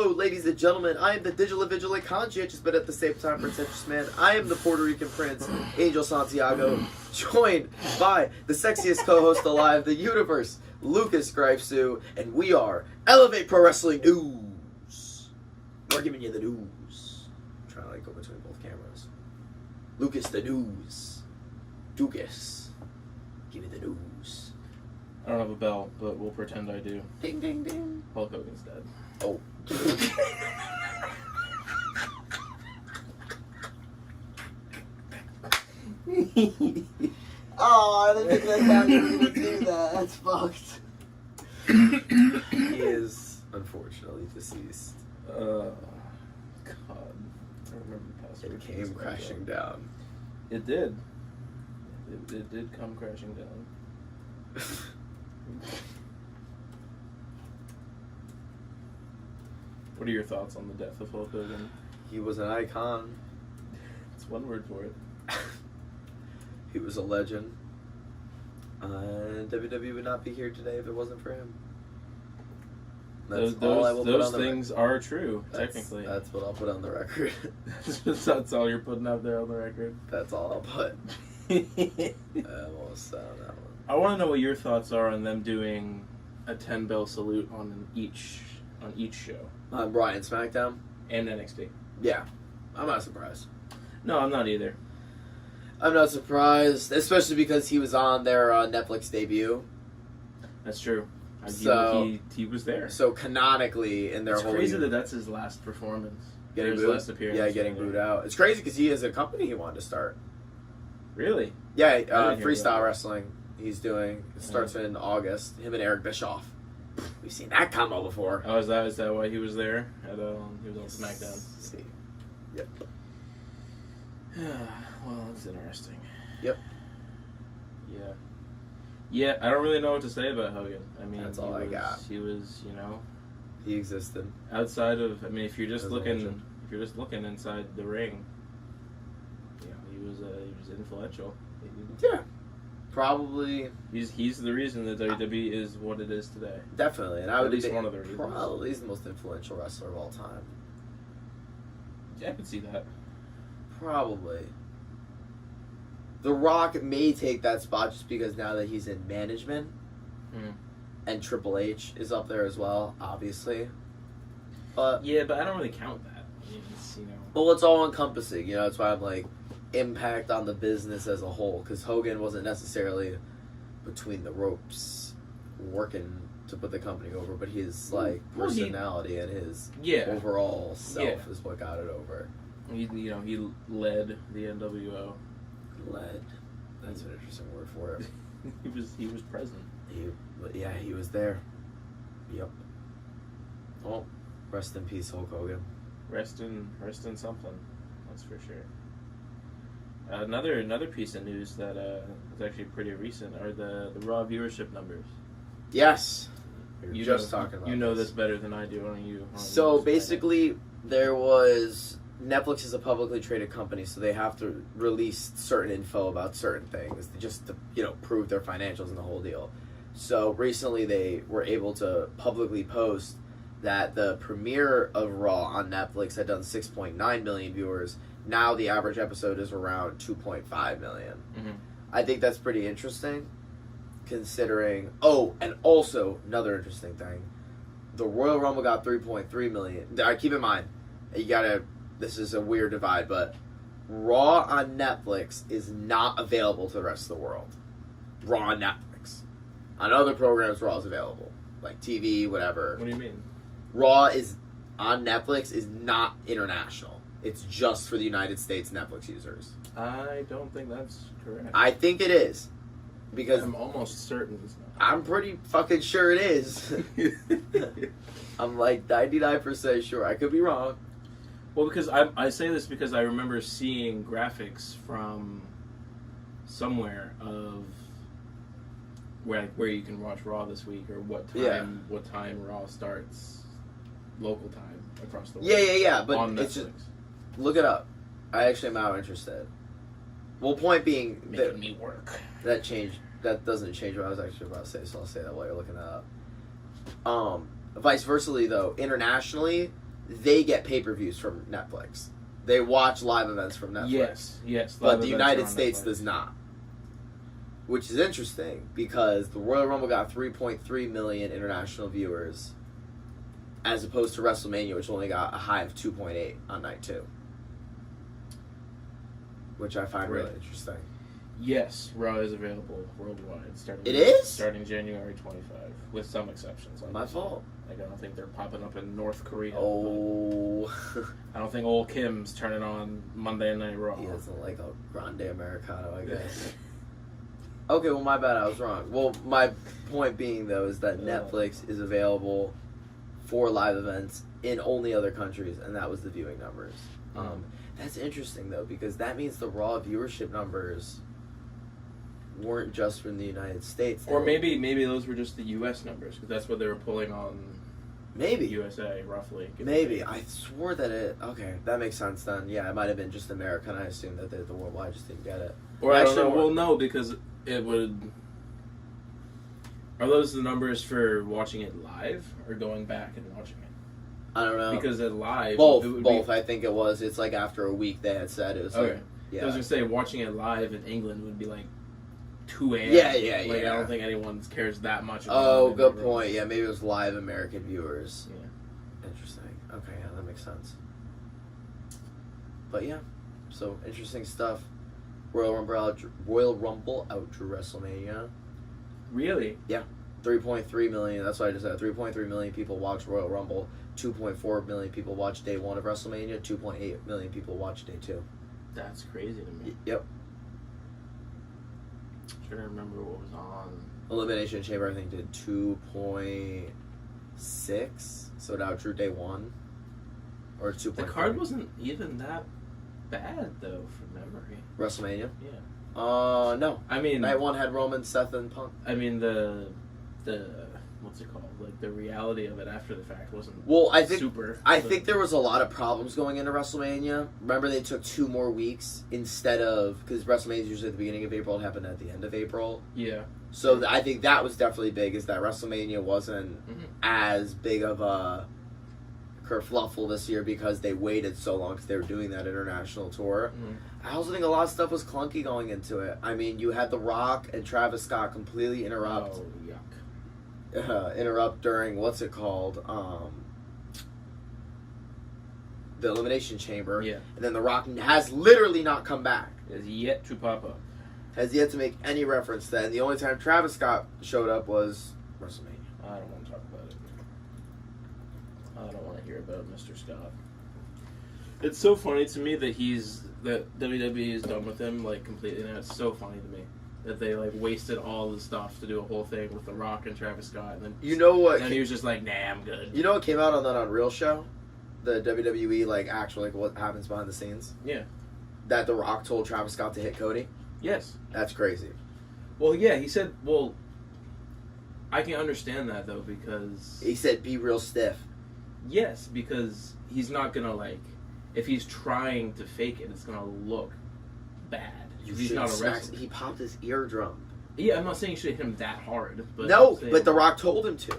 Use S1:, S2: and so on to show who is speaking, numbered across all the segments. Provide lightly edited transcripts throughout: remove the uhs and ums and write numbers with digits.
S1: Hello, ladies and gentlemen. I am the digital vigilant conscientious, but at the same time pretentious man. I am the Puerto Rican prince, Angel Santiago, joined by the sexiest co-host alive, the universe, Lucas Greifsue, and we are Elevate Pro Wrestling News. We're giving you the news. I'm trying to go between both cameras. Lucas, the news. Dukas, give me the news.
S2: I don't have a bell, but we'll pretend I do.
S1: Ding, ding, ding.
S2: Hulk Hogan's dead.
S1: Oh.
S3: Oh, I didn't think that guy was going to do that. That's fucked.
S1: He is unfortunately deceased.
S2: God. I don't remember the password.
S1: It came crashing down.
S2: It did. It did come crashing down. What are your thoughts on the death of Hulk Hogan?
S1: He was an icon.
S2: It's one word for it.
S1: He was a legend. WWE would not be here today if it wasn't for him. That's all I will put on
S2: those
S1: the
S2: things are true, technically.
S1: That's what I'll put on the record.
S2: That's all you're putting out there on the record?
S1: That's all I'll put. Almost on that one.
S2: I want to know what your thoughts are on them doing a 10-bell salute on each show.
S1: On Raw and SmackDown?
S2: And NXT.
S1: Yeah. I'm not surprised.
S2: No, I'm not either.
S1: I'm not surprised, especially because he was on their Netflix debut.
S2: That's true.
S1: So
S2: he was there.
S1: So canonically, in their
S2: it's
S1: whole
S2: crazy that's his last performance.
S1: Getting
S2: his
S1: booed.
S2: last appearance.
S1: Yeah, getting booed out. It's crazy because he has a company he wanted to start.
S2: Really?
S1: Yeah, freestyle wrestling. He's doing. It starts in August. Him and Eric Bischoff. We've seen that combo before.
S2: Oh, is that why he was there? He was on SmackDown.
S1: See. Yep.
S2: Well, that's interesting.
S1: Yep.
S2: Yeah. Yeah, I don't really know what to say about Hogan. I mean,
S1: that's all I got.
S2: He was,
S1: he existed.
S2: Outside of, I mean, if you're just looking inside the ring, he was influential.
S1: Yeah. Probably.
S2: He's the reason that WWE is what it is today.
S1: Definitely, and I would
S2: at least one of the reasons.
S1: Probably he's the most influential wrestler of all time.
S2: Yeah, I could see that.
S1: Probably. The Rock may take that spot just because now that he's in management, and Triple H is up there as well, obviously. But
S2: yeah, but I don't really count that.
S1: Well, it's all encompassing. That's why I'm like impact on the business as a whole. Because Hogan wasn't necessarily between the ropes, working to put the company over, but his personality and his overall self is what got it over.
S2: He led the NWO.
S1: Led. That's an interesting word for it.
S2: he was present.
S1: He was there. Yep. Well, rest in peace, Hulk Hogan.
S2: Rest in something. That's for sure. Another piece of news that is actually pretty recent are the Raw viewership numbers.
S1: Yes.
S2: You
S1: just talking about.
S2: You know this better than I do, aren't you?
S1: So basically, there was. Netflix is a publicly traded company, so they have to release certain info about certain things just to, prove their financials and the whole deal. So recently they were able to publicly post that the premiere of Raw on Netflix had done 6.9 million viewers. Now the average episode is around 2.5 million. Mm-hmm. I think that's pretty interesting, considering... Oh, and also, another interesting thing. The Royal Rumble got 3.3 million. Keep in mind, you gotta... This is a weird divide, but Raw on Netflix is not available to the rest of the world. Raw on Netflix. On other programs, Raw is available. Like TV, whatever.
S2: What do you mean?
S1: Raw is on Netflix is not international. It's just for the United States Netflix users.
S2: I don't think that's correct.
S1: I think it is. Because
S2: I'm almost certain it's not.
S1: I'm pretty fucking sure it is. I'm like 99% sure. I could be wrong.
S2: Well, because I say this because I remember seeing graphics from somewhere of where you can watch Raw this week or what time Raw starts local time across the world.
S1: Yeah. But
S2: on
S1: it's
S2: Netflix.
S1: just look it up. I actually am now interested. Well, point being
S2: making me work.
S1: That doesn't change what I was actually about to say, so I'll say that while you're looking that up. Vice versa, though, internationally, they get pay-per-views from Netflix. They watch live events from Netflix.
S2: Yes.
S1: But the United States does not. Which is interesting because the Royal Rumble got 3.3 million international viewers as opposed to WrestleMania, which only got a high of 2.8 on night 2. Which I find really interesting.
S2: Yes, Raw is available worldwide. Starting January 25, with some exceptions.
S1: My fault.
S2: Like, I don't think they're popping up in North Korea.
S1: Oh.
S2: I don't think old Kim's turning on Monday Night Raw.
S1: He doesn't like a grande Americano, I guess. Okay, well, my bad, I was wrong. Well, my point being, though, is that Netflix is available for live events in only other countries, and that was the viewing numbers. That's interesting, though, because that means the Raw viewership numbers weren't just from the United States.
S2: Or maybe those were just the U.S. numbers, because that's what they were pulling on USA, roughly.
S1: Maybe. I swore that it... Okay, that makes sense then. Yeah, it might have been just America, and I assumed that the worldwide just didn't get it.
S2: Or I don't know. Well, no, because it would... Are those the numbers for watching it live, or going back and watching it?
S1: I don't know.
S2: Because at live...
S1: Both, I think it was. It's like after a week they had said it was
S2: okay.
S1: Like... Yeah.
S2: I was going to say, watching it live in England would be like 2 a.m.
S1: Yeah.
S2: Like, I don't think anyone cares that much about
S1: Oh, good point. Yeah, maybe it was live American viewers.
S2: Yeah.
S1: Interesting. Okay, yeah, that makes sense. But yeah, so interesting stuff. Royal Rumble out to WrestleMania.
S2: Really?
S1: Yeah. 3.3 million. That's what I just said. 3.3 million people watched Royal Rumble. 2.4 million people watched day 1 of WrestleMania. 2.8 million people watched day 2.
S2: That's crazy to me.
S1: Yep.
S2: I'm trying to remember what was on.
S1: Elimination Chamber, I think, did 2.6. So it outdrew day 1. Or 2.3.
S2: The card wasn't even that bad, though, from memory.
S1: WrestleMania?
S2: Yeah.
S1: No.
S2: I mean...
S1: Night 1 had Roman, Seth, and Punk.
S2: I mean, the what's it called? Like, the reality of it after the fact wasn't super.
S1: I think there was a lot of problems going into WrestleMania. Remember, they took 2 more weeks instead of... Because WrestleMania is usually at the beginning of April. It happened at the end of April.
S2: Yeah.
S1: So I think that was definitely big, is that WrestleMania wasn't as big of a kerfluffle this year because they waited so long because they were doing that international tour. I also think a lot of stuff was clunky going into it. I mean, you had The Rock and Travis Scott completely interrupt.
S2: Oh, yuck.
S1: Interrupt during, what's it called? The Elimination Chamber.
S2: Yeah. And
S1: then The Rock has literally not come back.
S2: Is yet to pop up.
S1: Has yet to make any reference to that. And the only time Travis Scott showed up was WrestleMania.
S2: I don't want to talk about it. I don't want to hear about Mr. Scott. It's so funny to me that WWE is done with him, like, completely now. It's so funny to me that they, like, wasted all the stuff to do a whole thing with The Rock and Travis Scott. And then,
S1: you know what?
S2: And then he was just like, nah, I'm good.
S1: You know what came out on that Unreal show? The WWE, like, actual, like, what happens behind the scenes?
S2: Yeah.
S1: That The Rock told Travis Scott to hit Cody?
S2: Yes.
S1: That's crazy.
S2: Well, yeah, he said, well, I can understand that, though, because...
S1: He said, be real stiff.
S2: Yes, because he's not gonna, like... If he's trying to fake it, it's gonna look bad. He's not a wrestler.
S1: He popped his eardrum.
S2: Yeah, I'm not saying you should hit him that hard. But
S1: no, but The Rock told him to.
S2: The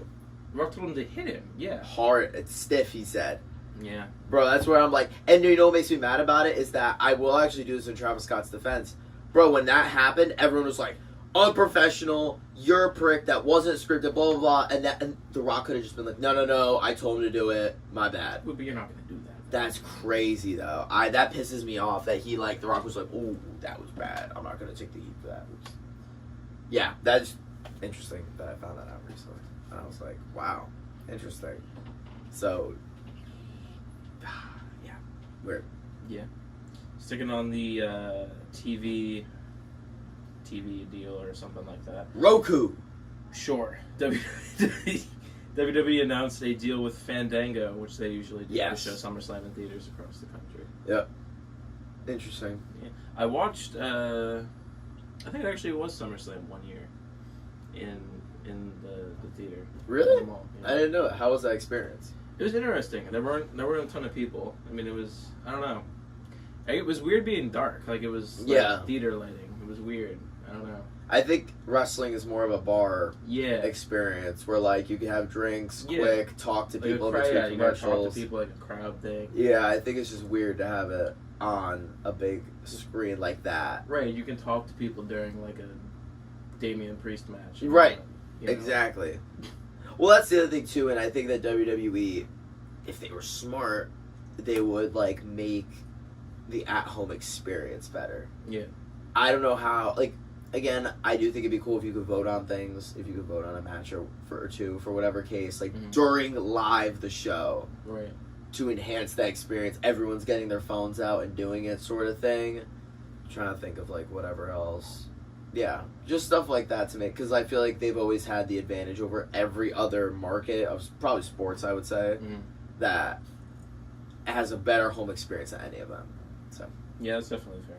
S2: Rock told him to hit him, yeah.
S1: Hard. It's stiff, he said.
S2: Yeah.
S1: Bro, that's where I'm like... And you know what makes me mad about it? Is that I will actually do this in Travis Scott's defense. Bro, when that happened, everyone was like, unprofessional, you're a prick, that wasn't scripted, blah, blah, blah. And The Rock could have just been like, no, I told him to do it. My bad.
S2: But you're not going to do that.
S1: That's crazy, though. That pisses me off that he, like, The Rock was like, ooh, that was bad. I'm not going to take the heat for that. Yeah, that's interesting that I found that out recently. And I was like, wow, interesting. So, yeah, weird.
S2: Yeah. Sticking on the TV deal or something like that.
S1: Roku!
S2: Sure. WWE announced a deal with Fandango, which they usually do to show SummerSlam in theaters across the country.
S1: Yep. Interesting.
S2: Yeah. I watched, I think it actually was SummerSlam one year in the theater.
S1: Really?
S2: In the mall,
S1: I didn't know it. How was that experience?
S2: It was interesting. There weren't a ton of people. I mean, it was, I don't know. It was weird being dark. Like, it was theater lighting. It was weird. I don't know.
S1: I think wrestling is more of a bar
S2: Yeah.
S1: experience where, like, you can have drinks,
S2: Yeah.
S1: quick, talk to
S2: Like
S1: people
S2: a crowd,
S1: between
S2: you gotta talk
S1: commercials.
S2: to people like a crowd thing.
S1: Yeah, I think it's just weird to have it on a big screen like that.
S2: Right, you can talk to people during like a Damian Priest match.
S1: Right.
S2: You know?
S1: Exactly. Well, that's the other thing too, and I think that WWE, if they were smart, they would like make the at-home experience better.
S2: Yeah.
S1: I don't know how. Like, again, I do think it'd be cool if you could vote on things, if you could vote on a match or two for whatever case, like during live the show,
S2: Right.
S1: to enhance that experience. Everyone's getting their phones out and doing it, sort of thing. I'm trying to think of like whatever else. Yeah, just stuff like that to make, because I feel like they've always had the advantage over every other market of probably sports, I would say, that has a better home experience than any of them. So
S2: Yeah, that's definitely fair.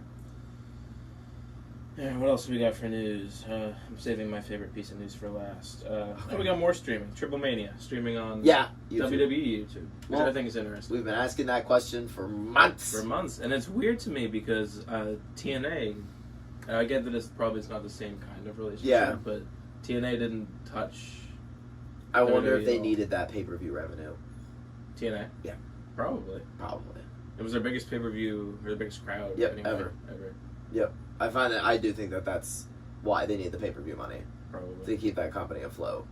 S2: Yeah, what else we got for news? I'm saving my favorite piece of news for last. We got more streaming. Triplemania streaming on
S1: YouTube.
S2: WWE YouTube, which
S1: Well,
S2: I think is interesting.
S1: We've been asking that question for months.
S2: And it's weird to me because TNA. I get that it's probably not the same kind of relationship, but TNA didn't touch.
S1: I wonder if
S2: WWE
S1: they
S2: at all.
S1: needed that pay-per-view revenue.
S2: TNA.
S1: Yeah.
S2: Probably. It was their biggest pay-per-view, or the biggest crowd.
S1: Yep,
S2: anyway,
S1: ever.
S2: Ever.
S1: I do think that that's why they need the pay-per-view money,
S2: Probably.
S1: to keep that company afloat.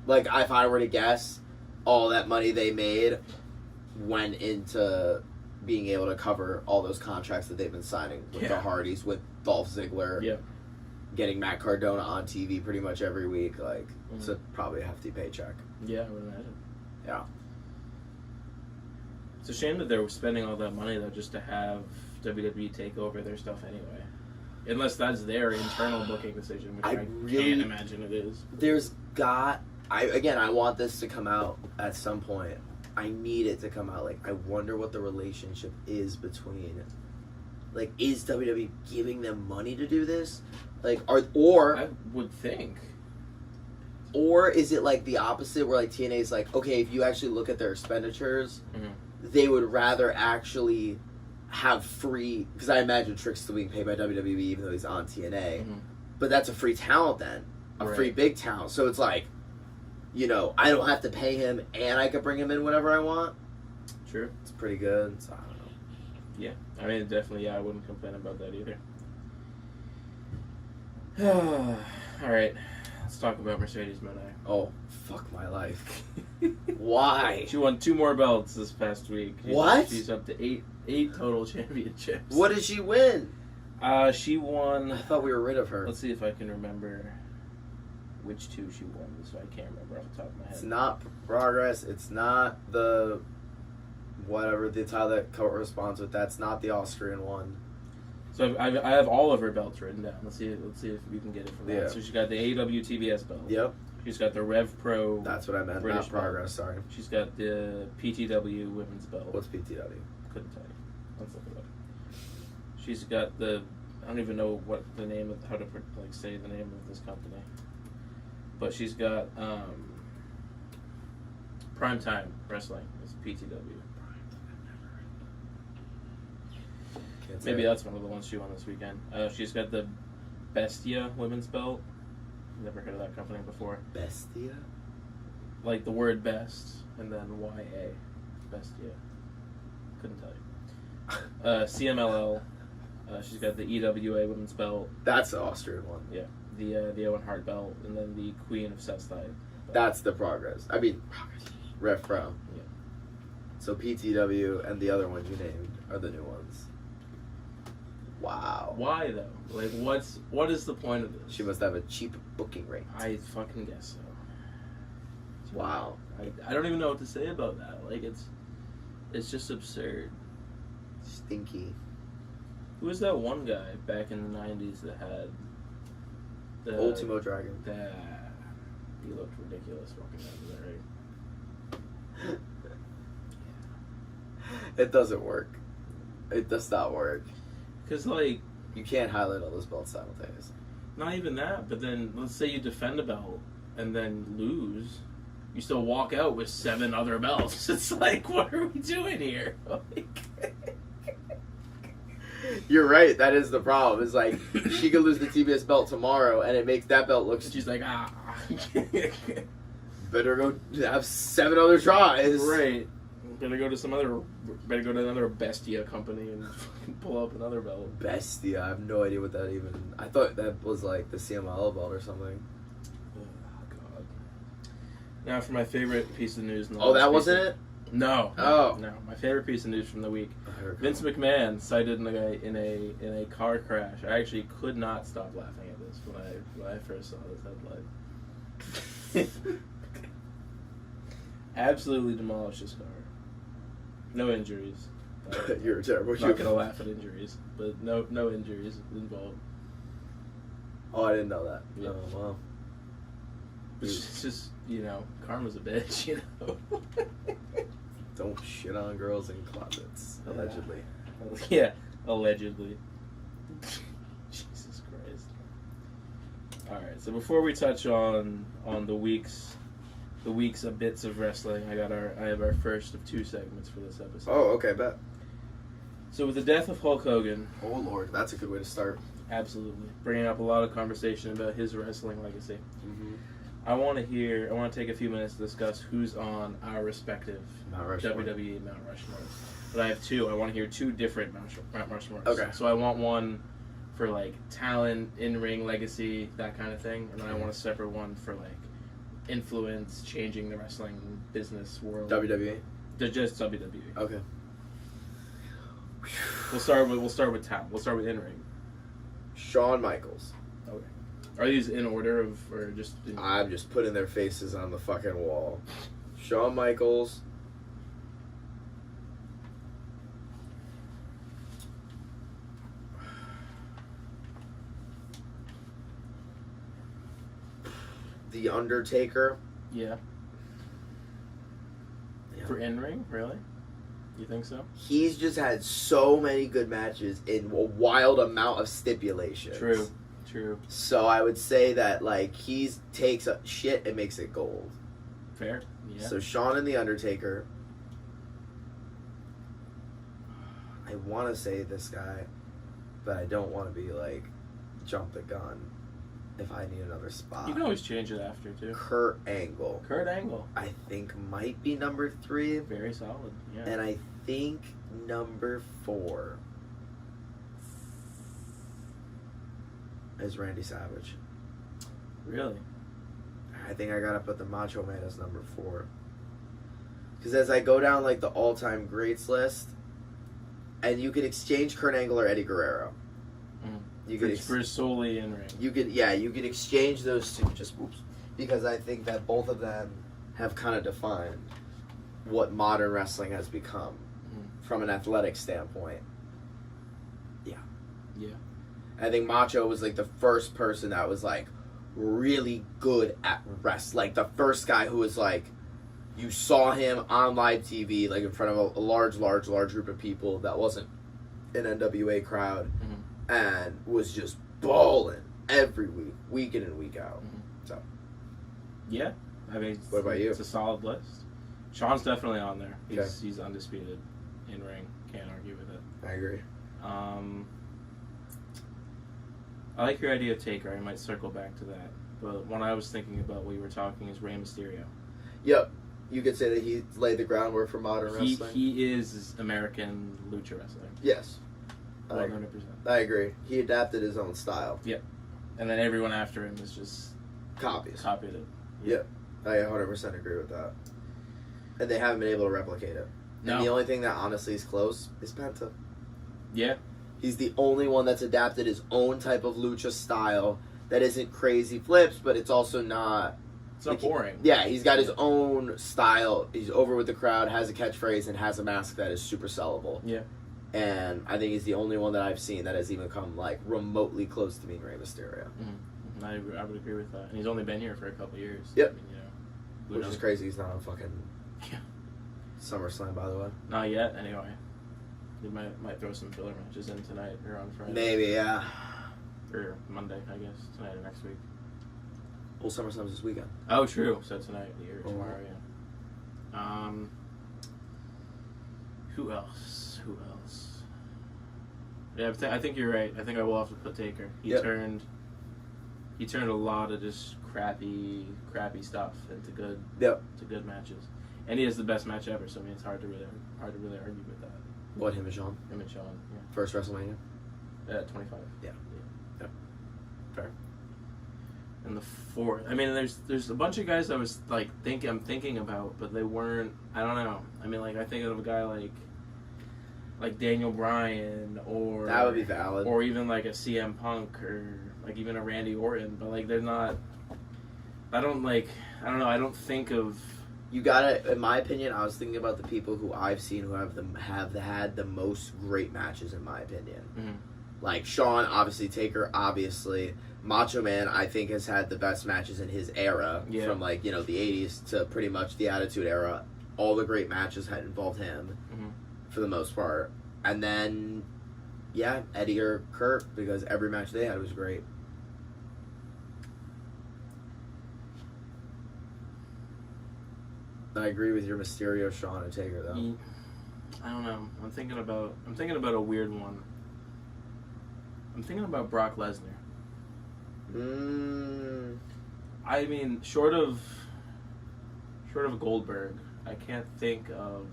S1: Like, if I were to guess, all that money they made went into being able to cover all those contracts that they've been signing with the Hardys, with Dolph Ziggler, getting Matt Cardona on TV pretty much every week. Like, it's probably a hefty paycheck.
S2: Yeah, I would imagine.
S1: Yeah.
S2: It's a shame that they're spending all that money, though, just to have WWE take over their stuff anyway. Unless that's their internal booking decision, which I can't imagine it is.
S1: I want this to come out at some point. I need it to come out. Like, I wonder what the relationship is between, like, is WWE giving them money to do this? Like,
S2: I would think.
S1: Or is it like the opposite, where like TNA's like, okay, if you actually look at their expenditures, they would rather actually have free, because I imagine Trick's still being paid by WWE even though he's on TNA, but that's a free talent then, free big talent. So it's like, you know, I don't have to pay him and I can bring him in whenever I want.
S2: True.
S1: It's pretty good. So I don't know.
S2: Yeah, I mean, definitely, I wouldn't complain about that either. All right, let's talk about Mercedes Mone.
S1: Oh, fuck my life. Why?
S2: She won 2 more belts this past week. She's up to eight total championships.
S1: What did she win?
S2: She won.
S1: I thought we were rid of her.
S2: Let's see if I can remember which 2 she won. So I can't remember off the top of my head.
S1: It's not Progress. It's not the whatever the title that corresponds with. That's not the Austrian one.
S2: So I have all of her belts written down. Let's see if we can get it from that. So she's got the AEW TBS belt.
S1: Yep.
S2: She's got the Rev Pro.
S1: That's what I meant.
S2: British
S1: not Progress. Sorry.
S2: She's got the PTW women's belt.
S1: What's PTW?
S2: Couldn't tell you. Let's look it up. She's got the. I don't even know what the name of how to like say the name of this company. But she's got Primetime Wrestling. It's PTW. Maybe that's one of the ones she won this weekend. She's got the Bestia women's belt. Never heard of that company before.
S1: Bestia?
S2: Like the word best and then YA. Bestia. Couldn't tell you. CMLL. She's got the EWA women's belt.
S1: That's the Austrian one.
S2: Yeah. The Owen Hart belt, and then the Queen of Setside.
S1: That's the Progress. I mean, Rev Pro.
S2: Yeah.
S1: So PTW and the other ones you named are the new ones. Wow.
S2: Why though? Like, what is the point of this?
S1: She must have a cheap booking rate.
S2: I fucking guess so.
S1: Wow.
S2: I don't even know what to say about that. Like, it's just absurd.
S1: Stinky.
S2: Who was that one guy back in the 90s that had the
S1: Ultimo Dragon.
S2: He looked ridiculous walking out of there, right?
S1: It doesn't work. It does not work.
S2: Because, like,
S1: you can't highlight all those belts simultaneously.
S2: Not even that, but then let's say you defend a belt and then lose. You still walk out with 7 other belts. It's like, what are we doing here?
S1: You're right. That is the problem. It's like she could lose the TBS belt tomorrow, and it makes that belt look.
S2: She's like, ah.
S1: Better go have 7 other tries.
S2: Right. Better go to another Bestia company and pull up another belt.
S1: Bestia. I have no idea what that even. I thought that was like the CMLL belt or something.
S2: Oh God. Now for my favorite piece of news.
S1: Oh, that wasn't it.
S2: No.
S1: Oh.
S2: No. My favorite piece of news from the week. Vince McMahon cited in a car crash. I actually could not stop laughing at this when I first saw this headline. Absolutely demolished his car. No injuries.
S1: You're terrible.
S2: I'm not gonna laugh at injuries, but no injuries involved.
S1: Oh, I didn't know that.
S2: Yeah.
S1: Oh, wow.
S2: It's just, karma's a bitch,
S1: Don't shit on girls in closets. Allegedly.
S2: Yeah, allegedly. Jesus Christ. Alright, so before we touch on the week's of bits of wrestling, I have our first of 2 segments for this episode.
S1: Oh, okay, bet.
S2: So with the death of Hulk Hogan...
S1: Oh, Lord, that's a good way to start.
S2: Absolutely. Bringing up a lot of conversation about his wrestling legacy.
S1: Mm-hmm.
S2: I want to take a few minutes to discuss who's on our respective WWE Mount Rushmore. But I have 2. I want to hear 2 different Mount Rushmores.
S1: Okay.
S2: So I want one for, like, talent, in-ring legacy, that kind of thing. And then I want a separate one for, like, influence, changing the wrestling business world.
S1: WWE?
S2: Just WWE.
S1: Okay.
S2: We'll start with talent. We'll start with in-ring.
S1: Shawn Michaels.
S2: Okay. Are these in order or just...
S1: I'm just putting their faces on the fucking wall. Shawn Michaels. The Undertaker.
S2: Yeah. For in-ring? Really? You think so?
S1: He's just had so many good matches in a wild amount of stipulations.
S2: True.
S1: So I would say that, like, he takes a shit and makes it gold.
S2: Fair. Yeah.
S1: So Shawn and The Undertaker. I want to say this guy, but I don't want to be, like, jump the gun if I need another spot.
S2: You can always change it after, too.
S1: Kurt Angle. I think might be number 3.
S2: Very solid, yeah.
S1: And I think number 4 is Randy Savage.
S2: Really?
S1: I think I gotta put the Macho Man as number 4. Because as I go down, like, the all-time greats list, and you could exchange Kurt Angle or Eddie Guerrero. You could
S2: for solely in ring.
S1: You could exchange those 2. Just oops, because I think that both of them have kind of defined what modern wrestling has become from an athletic standpoint. Yeah. I think Macho was like the first person that was like really good at wrestling. Like the first guy who was like, you saw him on live TV, like in front of a large group of people that wasn't an NWA crowd. And was just balling every week in and week out. So,
S2: yeah, I mean,
S1: what about you?
S2: It's a solid list. Sean's definitely on there. He's undisputed in ring. Can't argue with it.
S1: I agree.
S2: I like your idea of Taker. I might circle back to that. But one I was thinking about while you were talking is Rey Mysterio.
S1: Yep, you could say that he laid the groundwork for modern wrestling.
S2: He is American lucha wrestling.
S1: Yes.
S2: 100%.
S1: I agree. He adapted his own style.
S2: Yep. And then everyone after him is just
S1: copied it.
S2: Yep.
S1: I 100% agree with that. And they haven't been able to replicate it.
S2: No.
S1: And the only thing that honestly is close is Penta.
S2: Yeah.
S1: He's the only one that's adapted his own type of lucha style that isn't crazy flips, but it's also not...
S2: It's not boring.
S1: Yeah, he's got his own style. He's over with the crowd, has a catchphrase, and has a mask that is super sellable.
S2: Yeah.
S1: And I think he's the only one that I've seen that has even come like remotely close to being Rey Mysterio.
S2: I would agree with that. And he's only been here for a couple years.
S1: Yep.
S2: I mean,
S1: which is crazy. He's not on fucking SummerSlam, by the way.
S2: Not yet, anyway. He might throw some filler matches in tonight or on Friday.
S1: Maybe, yeah.
S2: Or Monday, I guess. Tonight or next week.
S1: Well, SummerSlam's this weekend.
S2: Oh, true. So tonight or tomorrow, yeah. Who else? Yeah, I think you're right. I think I will have to put Taker. He turned a lot of just crappy stuff into good matches, and he has the best match ever. So I mean, it's hard to really argue with that.
S1: What, him and Shawn?
S2: Him and Shawn, yeah.
S1: First WrestleMania?
S2: 25.
S1: Yeah. Fair.
S2: And the fourth, I mean, there's a bunch of guys I was like I'm thinking about, but they weren't. I don't know. I mean, like I think of a guy like Daniel Bryan, or
S1: that would be valid,
S2: or even like a CM Punk, or like even a Randy Orton. But like they're not. I don't know. I don't think of.
S1: You gotta, in my opinion, I was thinking about the people who I've seen who have had the most great matches, in my opinion.
S2: Mm-hmm.
S1: Like Shawn, obviously, Taker, obviously. Macho Man, I think, has had the best matches in his era, from like, the 80s to pretty much the Attitude Era. All the great matches had involved him, for the most part. And then, Eddie or Kurt, because every match they had was great. I agree with your Mysterio, Shawn, and Taker, though.
S2: I don't know. I'm thinking about a weird one. I'm thinking about Brock Lesnar. I mean, short of Goldberg, I can't think of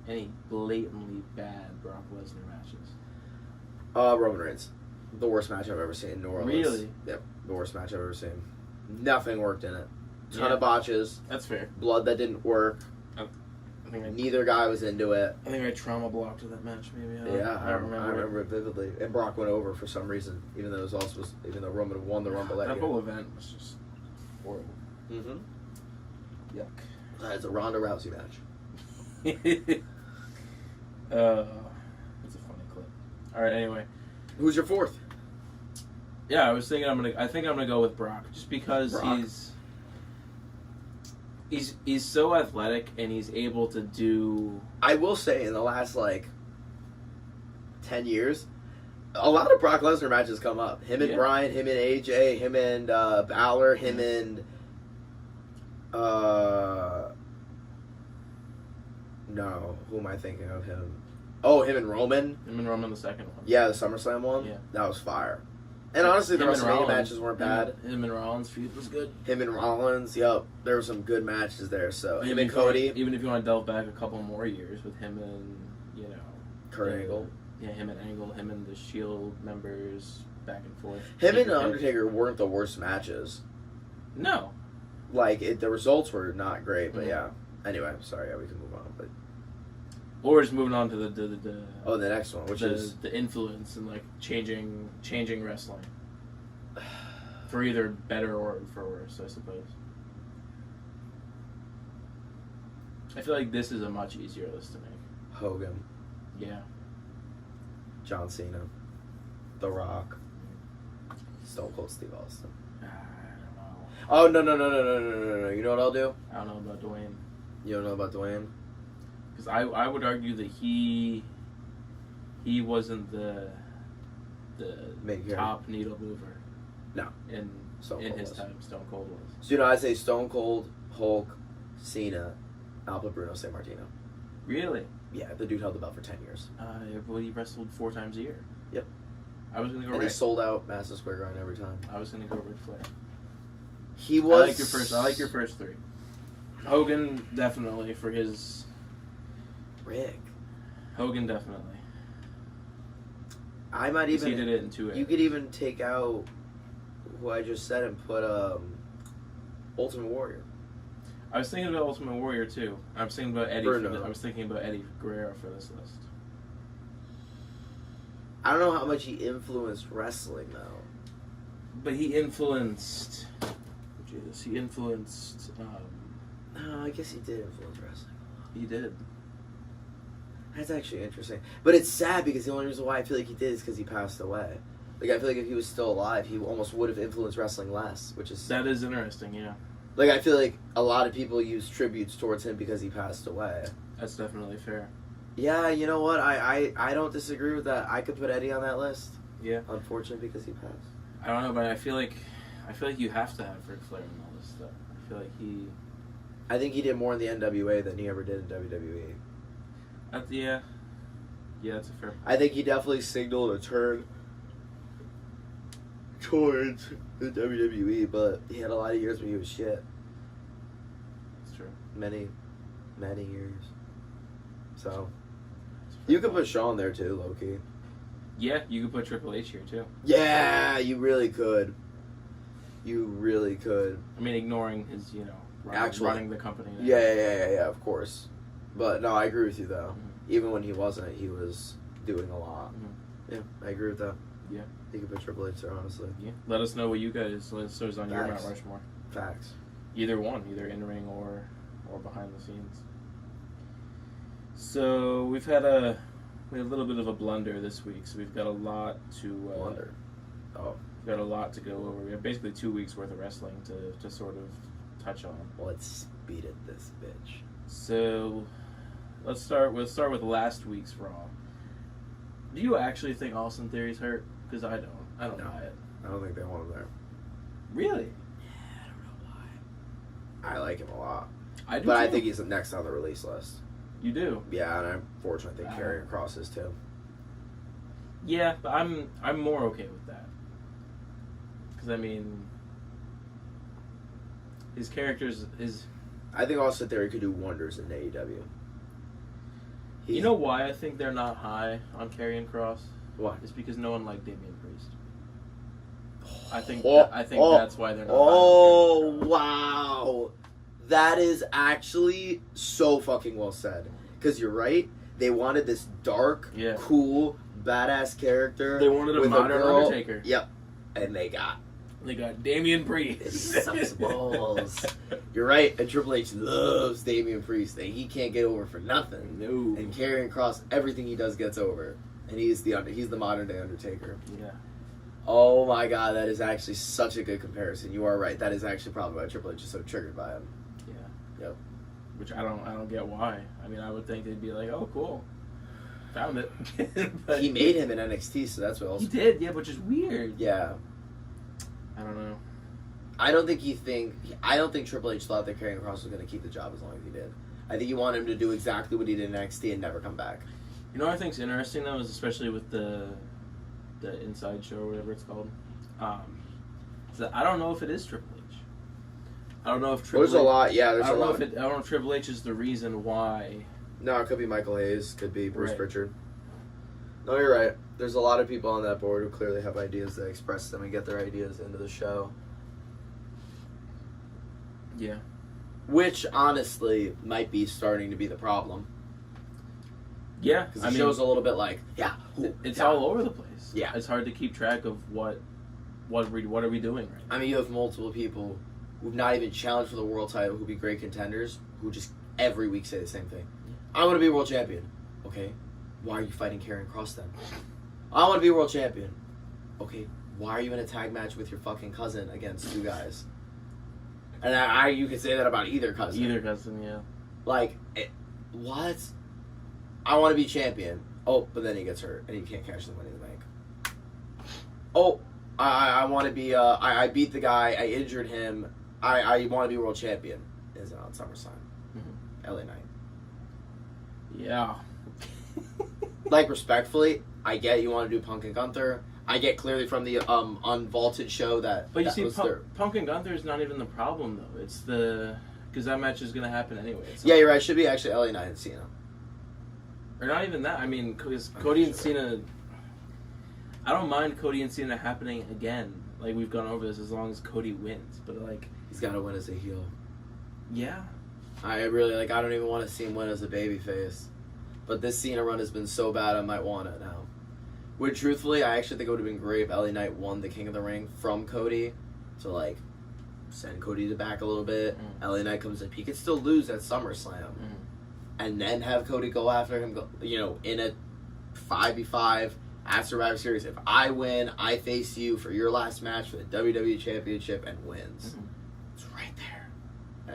S2: any blatantly bad Brock Lesnar matches.
S1: Roman Reigns. The worst match I've ever seen in New Orleans.
S2: Really?
S1: Yep. The worst match I've ever seen. Nothing worked in it. Ton of botches.
S2: That's fair.
S1: Blood that didn't work. Neither guy was into it.
S2: I think I trauma blocked that match, maybe.
S1: I remember it vividly. And Brock went over for some reason, even though Roman won the Rumble that
S2: whole event was just horrible.
S1: Mm-hmm.
S2: Yuck.
S1: It's a Ronda Rousey match.
S2: It's a funny clip. All right. Anyway,
S1: who's your fourth?
S2: Yeah, I was thinking I think I'm gonna go with Brock, just because he's so athletic and he's able to do.
S1: I will say, in the last 10 years, a lot of Brock Lesnar matches come up. Him and Bryan, him and AJ, him and Balor, him and no, who am I thinking of? Him? Oh, him and Roman.
S2: Him and Roman, the second one.
S1: Yeah, the SummerSlam one.
S2: Yeah,
S1: that was fire. And honestly, the WrestleMania matches weren't bad.
S2: Him and Rollins' feud was good.
S1: Him and Rollins, there were some good matches there. So him and Cody.
S2: Even if you want to delve back a couple more years with him and
S1: Kurt Angle.
S2: Yeah, him and Angle, him and the Shield members, back and forth.
S1: Him and Undertaker weren't the worst matches.
S2: No.
S1: The results were not great, but Anyway, sorry, we can move on. But
S2: or just moving on to the
S1: the next one, which is
S2: the influence and changing wrestling for either better or for worse, I suppose. I feel like this is a much easier list to make.
S1: Hogan.
S2: Yeah.
S1: John Cena. The Rock. Stone Cold Steve Austin.
S2: I don't know.
S1: Oh, no. You know what I'll do?
S2: I don't know about Dwayne.
S1: You don't know about Dwayne?
S2: Because I would argue that he wasn't the top needle mover.
S1: No.
S2: In his time, Stone Cold was.
S1: So, I'd say Stone Cold, Hulk, Cena, Alba Bruno, San Martino.
S2: Really?
S1: Yeah, the dude held the belt for 10 years.
S2: He wrestled 4 times a year.
S1: Yep.
S2: I was going to go
S1: and he sold out Madison Square Garden every time.
S2: I was going to go Ric Flair.
S1: He was...
S2: I like your first 3. Hogan, definitely, for his...
S1: Rick.
S2: Hogan, definitely.
S1: I might even...
S2: He did it in 2
S1: You could even take out who I just said and put Ultimate Warrior.
S2: I was thinking about Ultimate Warrior, too. I was thinking about Eddie. I was thinking about Eddie Guerrero for this list.
S1: I don't know how much he influenced wrestling, though.
S2: But he influenced... He influenced...
S1: No, I guess he did influence wrestling.
S2: He did.
S1: That's actually interesting. But it's sad because the only reason why I feel like he did is because he passed away. I feel like if he was still alive, he almost would have influenced wrestling less, which is...
S2: That is interesting, yeah.
S1: I feel like a lot of people use tributes towards him because he passed away.
S2: That's definitely fair.
S1: Yeah, you know what? I don't disagree with that. I could put Eddie on that list.
S2: Yeah.
S1: Unfortunately, because he passed.
S2: I don't know, but I feel like you have to have Ric Flair in all this stuff. I feel like he...
S1: I think he did more in the NWA than he ever did in WWE.
S2: Yeah. Yeah, that's a fair point.
S1: I think he definitely signaled a turn towards the WWE, but he had a lot of years when he was shit.
S2: That's true.
S1: Many years. So, you could put Shawn there too, low-key.
S2: Yeah, you could put Triple H here too.
S1: Yeah, you really could. You really could.
S2: I mean, ignoring his, running the company.
S1: Yeah, of course. But no, I agree with you though.
S2: Mm-hmm.
S1: Even when he wasn't, he was doing a lot.
S2: Mm-hmm.
S1: Yeah, I agree with that.
S2: Yeah.
S1: You could put Triple H there, honestly.
S2: Yeah. Let us know what you guys listeners on your Mount
S1: Facts.
S2: Rushmore.
S1: Facts.
S2: Either one, either in ring or behind the scenes. So we've had a little bit of a blunder this week. So we've got a lot to
S1: Blunder. Oh,
S2: we've got a lot to go over. We have basically 2 weeks worth of wrestling to sort of touch on.
S1: let's speed it, this bitch.
S2: So let's start with last week's Raw. Do you actually think Austin Theory's hurt? Because I don't. I don't
S1: No.
S2: buy it.
S1: I don't think they want him there.
S2: Really?
S1: I don't know why. I like him a lot.
S2: I do.
S1: But
S2: too.
S1: I think he's next on the release list.
S2: You do.
S1: Yeah, and I unfortunately think Karrion Kross is too.
S2: Yeah, but I'm more okay with that. Because I mean, his characters is.
S1: I think Austin Theory could do wonders in AEW.
S2: You know why I think they're not high on Karrion Kross?
S1: Why?
S2: It's because no one liked Damian Priest. I think that's why they're not.
S1: Oh wow, that is actually so fucking well said. Because you're right. They wanted this dark, cool, badass character.
S2: They wanted a
S1: with
S2: modern
S1: girl.
S2: Undertaker.
S1: Yep, and they got
S2: Damian Priest.
S1: Sucks balls. You're right. And Triple H loves Damian Priest. And he can't get over for nothing.
S2: No.
S1: And Karrion Kross, everything he does gets over. And he's the modern day Undertaker.
S2: Yeah.
S1: Oh my god, that is actually such a good comparison. You are right. That is actually probably why Triple H is so triggered by him.
S2: Yeah.
S1: Yep.
S2: Which I don't get why. I mean, I would think they'd be like, oh, cool. Found it. But
S1: he made him in NXT, so that's what else.
S2: He did, yeah, which is weird.
S1: Yeah.
S2: I don't know.
S1: I don't think Triple H thought that Karrion Kross was going to keep the job as long as he did. I think he wanted him to do exactly what he did in NXT and never come back.
S2: You know what I think's interesting though is especially with the Inside Show or whatever it's called. So I don't know if it is Triple H. I don't know if Triple H.
S1: There's a lot. Yeah, there's a lot.
S2: I don't know if Triple H is the reason why.
S1: No, it could be Michael Hayes. Could be Bruce
S2: Right.
S1: Pritchard. No, you're right. There's a lot of people on that board who clearly have ideas that express them and get their ideas into the show.
S2: Yeah.
S1: Which, honestly, might be starting to be the problem.
S2: Yeah.
S1: Because the show's a little bit like,
S2: it's all over the place.
S1: Yeah.
S2: It's hard to keep track of what are we doing right now.
S1: I mean, you have multiple people who've not even challenged for the world title who'd be great contenders who just every week say the same thing. I want to be world champion. Okay. Why are you fighting Karrion Kross then? I want to be world champion. Okay, why are you in a tag match with your fucking cousin against two guys? And you could say that about either cousin.
S2: Either cousin, yeah.
S1: Like, what? I want to be champion. Oh, but then he gets hurt and he can't cash the Money in the Bank. Oh, I want to be. I beat the guy. I injured him. I want to be world champion. Is on SummerSlam, LA Knight.
S2: Yeah.
S1: Like, respectfully, I get you want to do Punk and Gunther. I get clearly from the Unvaulted show that.
S2: But you
S1: that
S2: see, Punk and Gunther is not even the problem though. It's because that match is going to happen anyway.
S1: Yeah, you're right. It should be actually LA Knight and Cena.
S2: Or not even that. I mean, because Cody and Cena. I don't mind Cody and Cena happening again. Like, we've gone over this as long as Cody wins. But, like...
S1: He's got to win as a heel.
S2: Yeah.
S1: I really, I don't even want to see him win as a babyface. But this Cena run has been so bad, I might want it now. Which, truthfully, I actually think it would have been great if LA Knight won the King of the Ring from Cody. To, like, send Cody to the back a little bit. LA Knight comes in. He could still lose at SummerSlam. And then have Cody go after him, in a 5v5 at Survivor Series. If I win, I face you for your last match for the WWE Championship and wins. It's right there.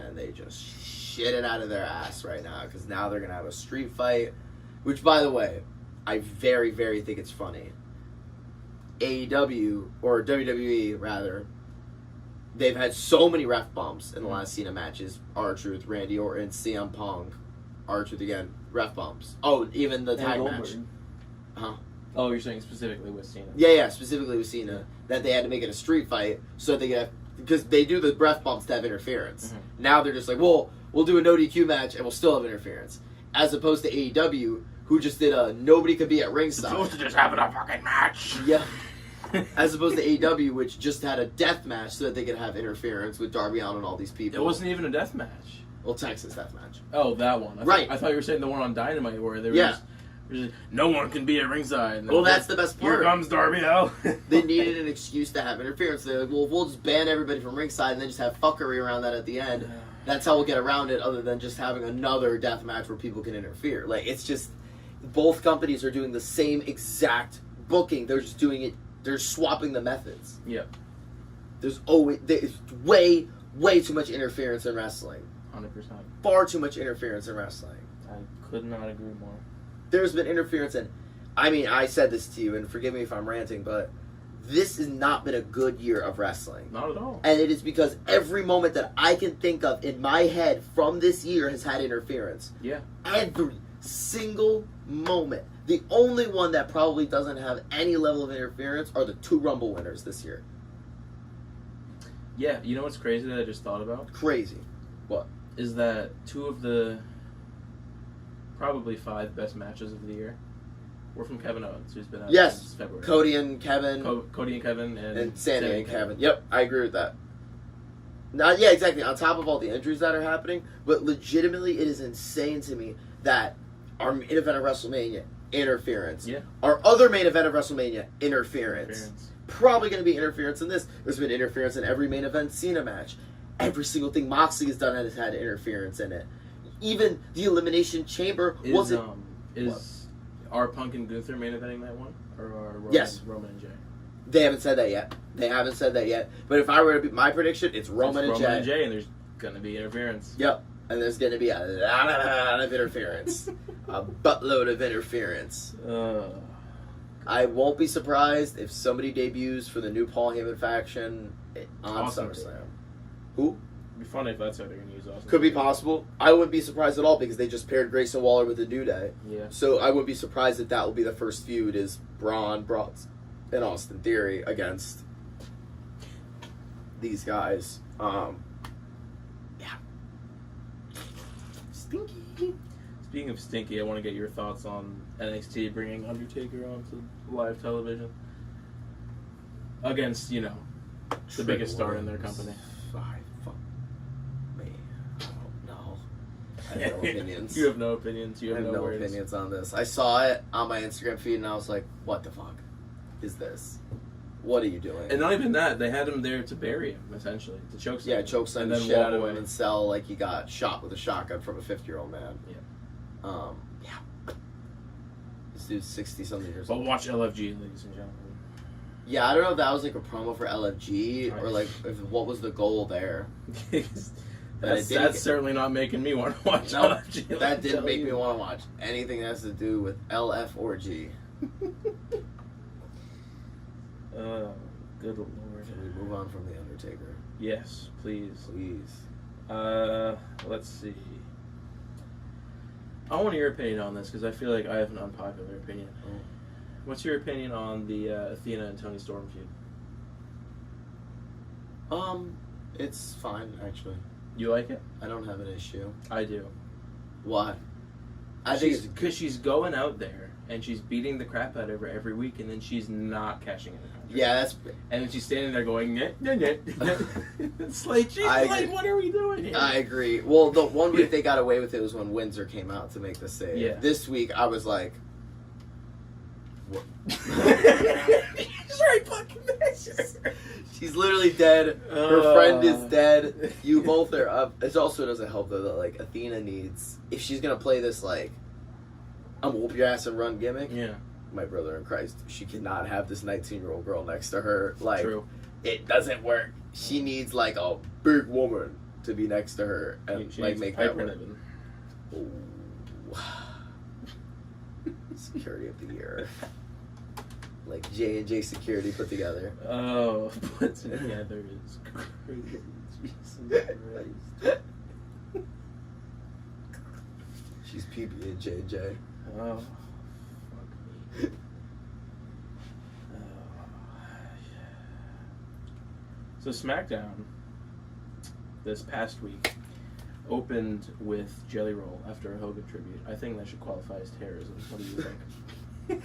S1: And they just shit it out of their ass right now because now they're going to have a street fight. Which, by the way, I very, very think it's funny. AEW, or WWE rather, they've had so many ref bumps in the last Cena matches. R-Truth, Randy Orton, CM Punk. R-Truth again, ref bumps. Oh, even the tag match. Huh?
S2: Oh, you're saying specifically with Cena?
S1: Yeah, specifically with Cena, that they had to make it a street fight so that they could have, because they do the breath bumps to have interference.
S2: Mm-hmm.
S1: Now they're just like, well, we'll do a no DQ match and we'll still have interference. As opposed to AEW, who just did a nobody could be at ringside.
S2: Supposed to just having a fucking match.
S1: Yeah. As opposed to AEW, which just had a death match so that they could have interference with Darby Allin and all these people.
S2: It wasn't even a death match.
S1: Well, Texas death match.
S2: Oh, that one. I thought you were saying the one on Dynamite where they were just no one can be at ringside.
S1: Well, that's the best part.
S2: Here comes Darby Allin.
S1: They needed an excuse to have interference. They're like, well, we'll just ban everybody from ringside and then just have fuckery around that at the end. That's how we'll get around it, other than just having another death match where people can interfere. Like, it's just, both companies are doing the same exact booking. They're just doing it, they're swapping the methods.
S2: Yep.
S1: There's way too much interference in wrestling.
S2: 100%.
S1: Far too much interference in wrestling.
S2: I could not agree more.
S1: There's been interference in, I mean, I said this to you, and forgive me if I'm ranting, but this has not been a good year of wrestling.
S2: Not at all.
S1: And it is because every moment that I can think of in my head from this year has had interference.
S2: Yeah.
S1: Every single moment. The only one that probably doesn't have any level of interference are the 2 Rumble winners this year.
S2: Yeah, you know what's crazy that I just thought about?
S1: Crazy. What?
S2: Is that 2 of the probably 5 best matches of the year were from Kevin Owens, who's been out since February.
S1: Cody and Kevin.
S2: Cody and Kevin and
S1: Sandy and Kevin. Yep, I agree with that. Yeah, exactly. On top of all the injuries that are happening, but legitimately it is insane to me that our main event of WrestleMania, interference.
S2: Yeah.
S1: Our other main event of WrestleMania, interference. Probably going to be interference in this. There's been interference in every main event Cena match. Every single thing Moxley has done has had interference in it. Even the Elimination Chamber wasn't...
S2: Is our Punk and Gunther main eventing that one? Or are Roman and Jay?
S1: They haven't said that yet. But if I were to be my prediction, it's Roman and Jay.
S2: And there's going to be interference.
S1: Yep. And there's going to be a lot of interference. A buttload of interference. I won't be surprised if somebody debuts for the new Paul Heyman faction on SummerSlam. Who?
S2: It'd be funny if that's how they're going to use Austin.
S1: Could be possible. I wouldn't be surprised at all because they just paired Grayson Waller with the New Day.
S2: Yeah.
S1: So I wouldn't be surprised if that will be the first feud is Braun, and Austin Theory against these guys. Yeah. Stinky.
S2: Speaking of stinky, I want to get your thoughts on NXT bringing Undertaker onto live television against, the biggest star in their company.
S1: I have no opinions.
S2: You have no opinions. You have no
S1: opinions on this. I saw it on my Instagram feed and I was like, what the fuck is this? What are you doing?
S2: And not even that, they had him there to bury him, essentially, to chokeslam.
S1: Yeah, chokeslam the shit out of him and sell like he got shot with a shotgun from a 50-year-old man.
S2: Yeah.
S1: Yeah. This dude's 60-something years old.
S2: But watch LFG, ladies and gentlemen.
S1: Yeah, I don't know if that was like a promo for LFG or like what was the goal there.
S2: That's certainly not making me want to watch LFG.
S1: That didn't make me want to watch anything that has to do with LF or G.
S2: Good lord.
S1: Should we move on from The Undertaker?
S2: Yes, please. Let's see. I want your opinion on this because I feel like I have an unpopular opinion.
S1: Oh.
S2: What's your opinion on the Athena and Toni Storm feud?
S1: It's fine actually.
S2: You like it?
S1: I don't have an issue.
S2: I do.
S1: Why? I think it's
S2: because she's going out there and she's beating the crap out of her every week, and then she's not cashing in the contract.
S1: Yeah, that's.
S2: And then she's standing there going, "Nyeh, nyeh, nyeh." It's like, she's like, what are we doing here?
S1: I agree. Well, the one week they got away with it was when Windsor came out to make the save.
S2: Yeah.
S1: This week I was like, what?
S2: She's right fucking there.
S1: She's literally dead. Her friend is dead. You both are up. It also doesn't help though that like Athena needs, if she's gonna play this like I'm gonna whoop your ass and run gimmick.
S2: Yeah.
S1: My brother in Christ, she cannot have this 19-year-old girl next to her. Like,
S2: True.
S1: It doesn't work. She needs like a big woman to be next to her and
S2: She
S1: like
S2: needs
S1: make
S2: Piper
S1: that work.
S2: Niven.
S1: Security of the year. Like J&J Security put together.
S2: Oh, put together is crazy. Jesus Christ.
S1: She's PB and J&J.
S2: Oh, fuck So SmackDown this past week opened with Jelly Roll after a Hogan tribute. I think that should qualify as terrorism. What do you think?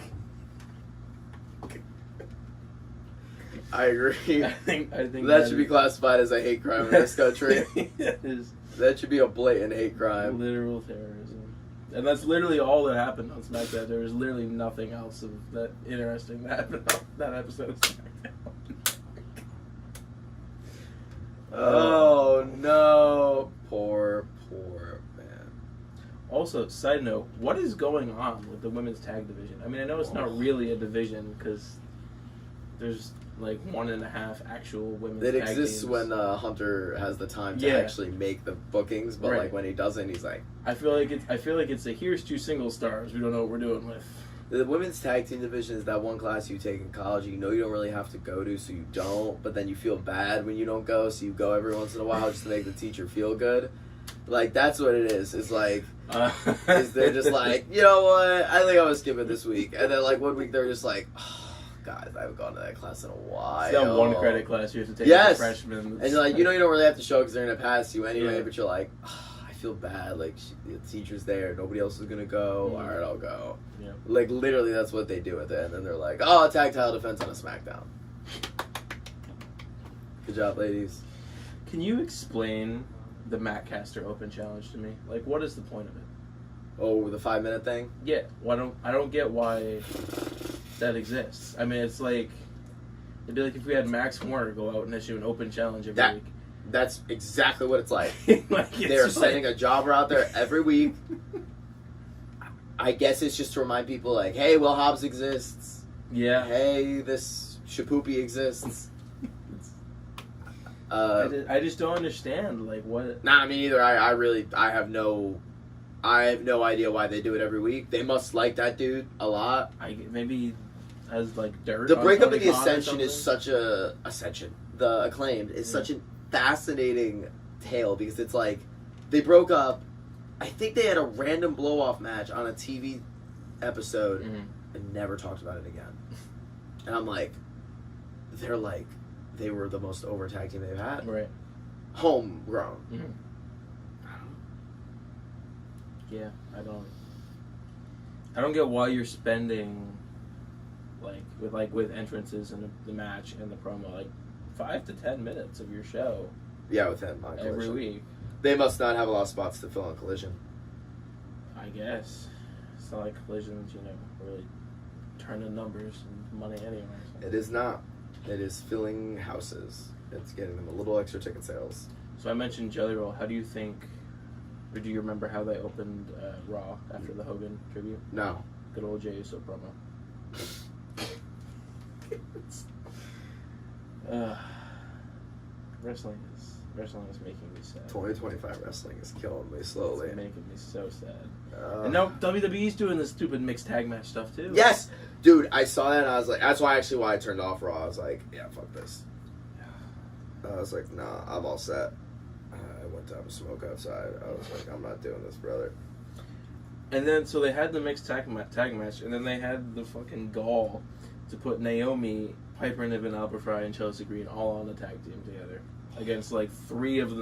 S1: I agree.
S2: I think
S1: that should be classified as a hate crime in this country.
S2: Is
S1: That should be a blatant hate crime.
S2: literal terrorism. And that's literally all that happened on SmackDown. There was literally nothing else of that interesting that happened on that episode of SmackDown.
S1: Oh no. Poor man.
S2: Also, side note, what is going on with the women's tag division? I mean, I know it's not really a division because there's like 1.5 actual women's
S1: It
S2: tag
S1: exists
S2: teams.
S1: when Hunter has the time to
S2: Yeah.
S1: actually make the bookings, but
S2: Right.
S1: like when he doesn't, he's like,
S2: I feel like it's a here's 2 single stars. We don't know what we're doing with.
S1: the women's tag team division is that one class you take in college you know you don't really have to go to, so you don't, but then you feel bad when you don't go, so you go every once in a while just to make the teacher feel good. Like, that's what it is. It's like, is they're just like, you know what, I think I'm gonna skip it this week. And then like one week they're just like, oh, guys, I haven't gone to that class in a while.
S2: It's that 1 credit class you have to take
S1: Yes.
S2: as a freshman.
S1: And you're like, you know you don't really have to show because they're gonna pass you anyway,
S2: Yeah.
S1: but you're like, oh, I feel bad, like the teacher's there, nobody else is gonna go,
S2: Mm.
S1: alright, I'll go.
S2: Yeah.
S1: Like, literally that's what they do at the end, and they're like, oh, tag title defense on a SmackDown. Good job, ladies.
S2: Can you explain the Matt Caster Open Challenge to me? Like, what is the point of it?
S1: Oh, the 5-minute thing?
S2: Yeah, I don't get why that exists. I mean, it's like it'd be like if we had Max Warner go out and issue an open challenge every week.
S1: That's exactly what it's like.
S2: Like, it's
S1: They're
S2: just
S1: sending
S2: like-
S1: a jobber out there every week. I guess it's just to remind people, like, hey, Will Hobbs exists.
S2: Yeah.
S1: Hey, this Shapoopy exists.
S2: I just don't understand, like, what.
S1: Nah, me either. I have no idea why they do it every week. They must like that dude a lot.
S2: Maybe as like dirt.
S1: The
S2: on
S1: breakup
S2: Tony
S1: of the
S2: Khan or
S1: Ascension is
S2: something.
S1: The Acclaimed is
S2: Yeah.
S1: such a fascinating tale because it's like they broke up. I think they had a random blow off match on a TV episode
S2: Mhm.
S1: and never talked about it again. And I'm like, they were the most over tag team they've had.
S2: Right.
S1: Homegrown.
S2: Mhm. Yeah, I don't get why you're spending with entrances and the match and the promo, like 5 to 10 minutes of your show
S1: Yeah, with him on
S2: every
S1: Collision.
S2: week.
S1: They must not have a lot of spots to fill on Collision.
S2: I guess it's not like Collisions, really turn the numbers and money anyway. So.
S1: It is not. It is filling houses. It's getting them a little extra ticket sales.
S2: So I mentioned Jelly Roll. How do you think, or do you remember how they opened Raw after the Hogan tribute?
S1: No.
S2: Good old Jey Uso promo. Wrestling is making me sad.
S1: 2025 wrestling is killing me slowly.
S2: It's making me so sad. And now WWE's doing this stupid mixed tag match stuff too.
S1: Yes! Dude, I saw that and I was like, that's why I turned off Raw. I was like, yeah, fuck this. I was like, nah, I'm all set. I went to have a smoke outside. I was like, I'm not doing this, brother.
S2: And then, so they had the mixed tag match, and then they had the fucking gall to put Naomi, Piper Niven, Alba Fry, and Chelsea Green all on the tag team together against like 3 of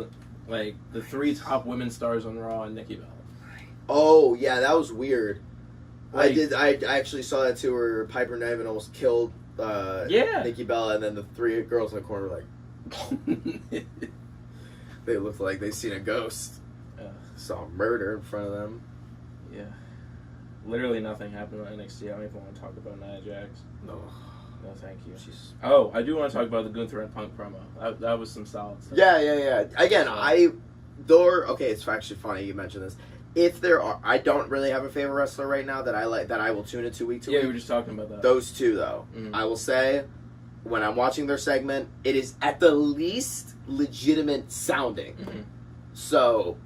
S2: the 3 top women stars on Raw and Nikki Bella.
S1: Oh, yeah, that was weird.
S2: Like-
S1: I actually saw that too, where Piper Niven almost killed Nikki Bella, and then the 3 girls in the corner were like, they looked like they seen a ghost. Saw murder in front of them.
S2: Yeah. Literally nothing happened on NXT. I don't even want to talk about Nia Jax.
S1: No.
S2: No, thank you.
S1: She's...
S2: Oh, I do want to talk about the Gunther and Punk promo. That was some solid stuff.
S1: Yeah. Again, okay, it's actually funny you mentioned this. If there are, I don't really have a favorite wrestler right now that I like, that I will tune into week to
S2: Yeah,
S1: week.
S2: we were just talking about that.
S1: Those 2, though.
S2: Mhm.
S1: I will say, when I'm watching their segment, it is at the least legitimate sounding.
S2: Mhm.
S1: So,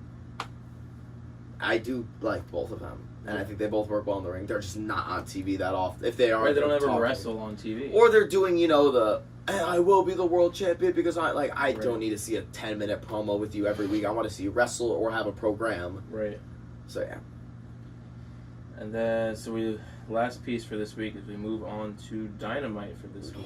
S1: I do like both of them. And I think they both work well in the ring. They're just not on TV that often. If they are,
S2: Right, they don't ever
S1: talking.
S2: wrestle on TV.
S1: Or they're doing, the, I will be the world champion because I
S2: Right.
S1: don't need to see a 10-minute promo with you every week. I want to see you wrestle or have a program.
S2: Right.
S1: So, yeah.
S2: And then, last piece for this week is we move on to Dynamite for this week.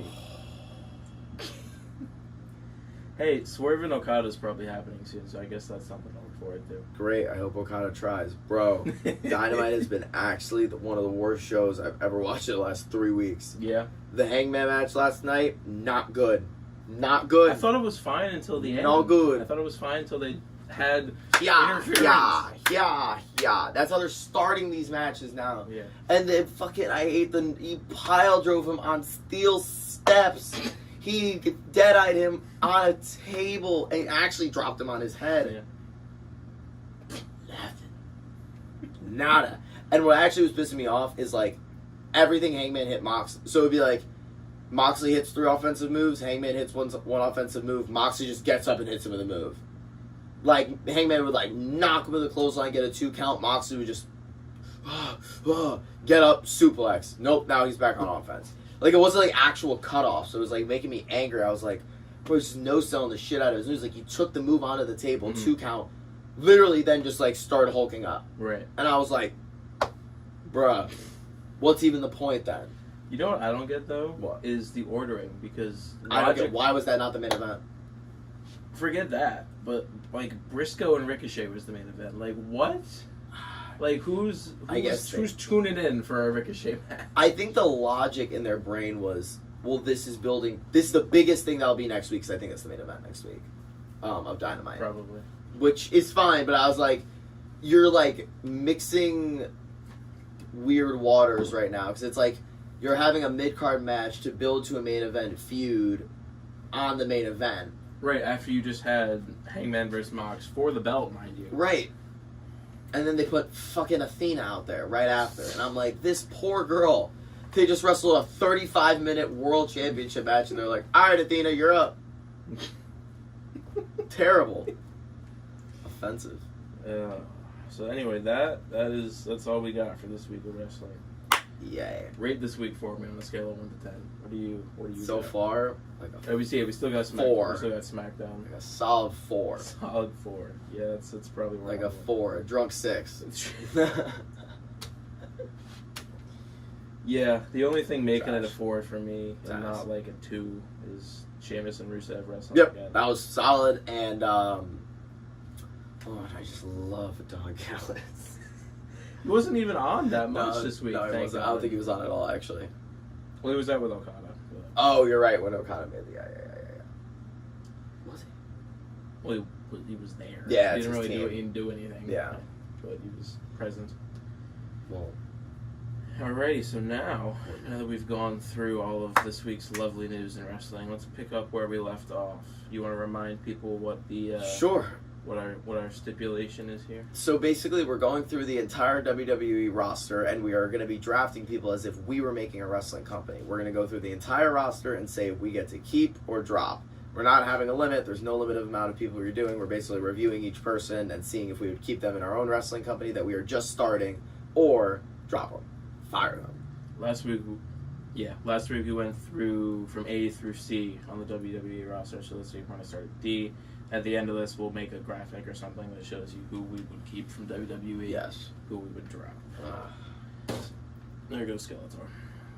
S2: Hey, Swerve and Okada's probably happening soon, so I guess that's something to look forward to.
S1: Great. I hope Okada tries. Bro, Dynamite has been actually one of the worst shows I've ever watched in the last 3 weeks.
S2: Yeah.
S1: The Hangman match last night, not good. Not good.
S2: I thought it was fine until the end.
S1: No good.
S2: I thought it was fine until they had
S1: interference. Yeah. That's how they're starting these matches now.
S2: Yeah.
S1: And then he pile drove him on steel steps. He dead-eyed him on a table and actually dropped him on his head.
S2: Yeah.
S1: Nothing. Nada. And what actually was pissing me off is, like, everything Hangman hit Mox. So it would be like, Moxley hits 3 offensive moves, Hangman hits one offensive move, Moxley just gets up and hits him with a move. Like, Hangman would, like, knock him with a clothesline, get a 2 count, Moxley would just get up, suplex. Nope, now he's back on offense. Like, it wasn't, like, actual cutoff, so it was, like, making me angry. I was like, bro, he's just no-selling the shit out of it. It was like, he took the move onto the table, 2 count, literally then just, like, started hulking up.
S2: Right.
S1: And I was like, bruh, what's even the point then?
S2: You know what I don't get, though?
S1: What?
S2: Is the ordering, because...
S1: I don't get, why was that not the main event?
S2: Forget that, but, like, Briscoe and Ricochet was the main event. Like, what? Like, who's tuning in for a Ricochet match?
S1: I think the logic in their brain was, well, this is the biggest thing that'll be next week, because I think it's the main event next week of Dynamite.
S2: Probably.
S1: Which is fine, but I was like, you're, like, mixing weird waters right now, because it's like, you're having a mid-card match to build to a main event feud on the main event.
S2: Right, after you just had Hangman vs. Mox for the belt, mind you.
S1: Right. And then they put fucking Athena out there right after. And I'm like, this poor girl. They just wrestled a 35-minute world championship match, and they're like, all right, Athena, you're up. Terrible. Offensive.
S2: So anyway, that's all we got for this week of wrestling.
S1: Yeah.
S2: Rate this week for me on a scale of 1 to 10. What do you
S1: so
S2: got?
S1: far? Like
S2: we still got SmackDown.
S1: 4.
S2: We still got SmackDown.
S1: Like a solid 4.
S2: Solid 4. Yeah, that's probably where
S1: like a 4. A drunk 6.
S2: Yeah, the only thing making it a 4 for me and not like a 2 is Sheamus and Rusev wrestling again.
S1: That was solid, and I just love Don Callis.
S2: He wasn't even on that much this week.
S1: No, he wasn't. I don't think he was on at all, actually.
S2: Well, he was out with Okada. But...
S1: Oh, you're right. When Okada made the Was he?
S2: Well, he was there.
S1: Yeah,
S2: he didn't do anything.
S1: Yeah,
S2: but he was present.
S1: Well,
S2: alrighty. So now that we've gone through all of this week's lovely news in wrestling, let's pick up where we left off. You want to remind people what the
S1: sure.
S2: What our stipulation is here? So
S1: basically, we're going through the entire WWE roster, and we are going to be drafting people as if we were making a wrestling company. We're going to go through the entire roster and say if we get to keep or drop. We're not having a limit. There's no limit of amount of people we're doing. We're basically reviewing each person and seeing if we would keep them in our own wrestling company that we are just starting, or drop them, fire them.
S2: Last week we went through from A through C on the WWE roster, so let's see if we're going to start at D. At the end of this, we'll make a graphic or something that shows you who we would keep from WWE,
S1: yes,
S2: who we would drop. There goes Skeletor.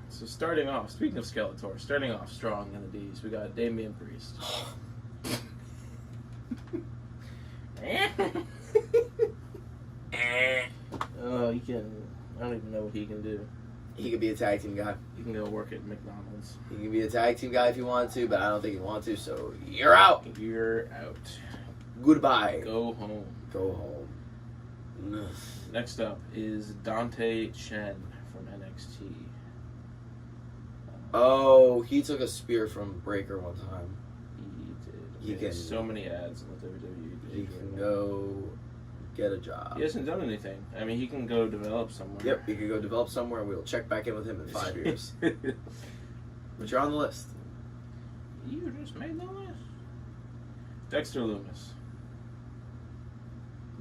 S2: So speaking of Skeletor, starting off strong in the D's, we got Damian Priest. Oh, I don't even know what he can do.
S1: He could be a tag team guy.
S2: He can go work at McDonald's.
S1: He can be a tag team guy if he wanted to, but I don't think he wants to, so you're out.
S2: You're out.
S1: Goodbye.
S2: Go home.
S1: Go home.
S2: Next up is Dante Chen from NXT.
S1: Oh, he took a spear from Breaker one time.
S2: He did. He has so many ads in the WWE.
S1: He can go get a job.
S2: He hasn't done anything. I mean, he can go develop somewhere.
S1: Yep, he can go develop somewhere, and we'll check back in with him in 5 years. But you're on the list.
S2: You just made the list. Dexter Lumis.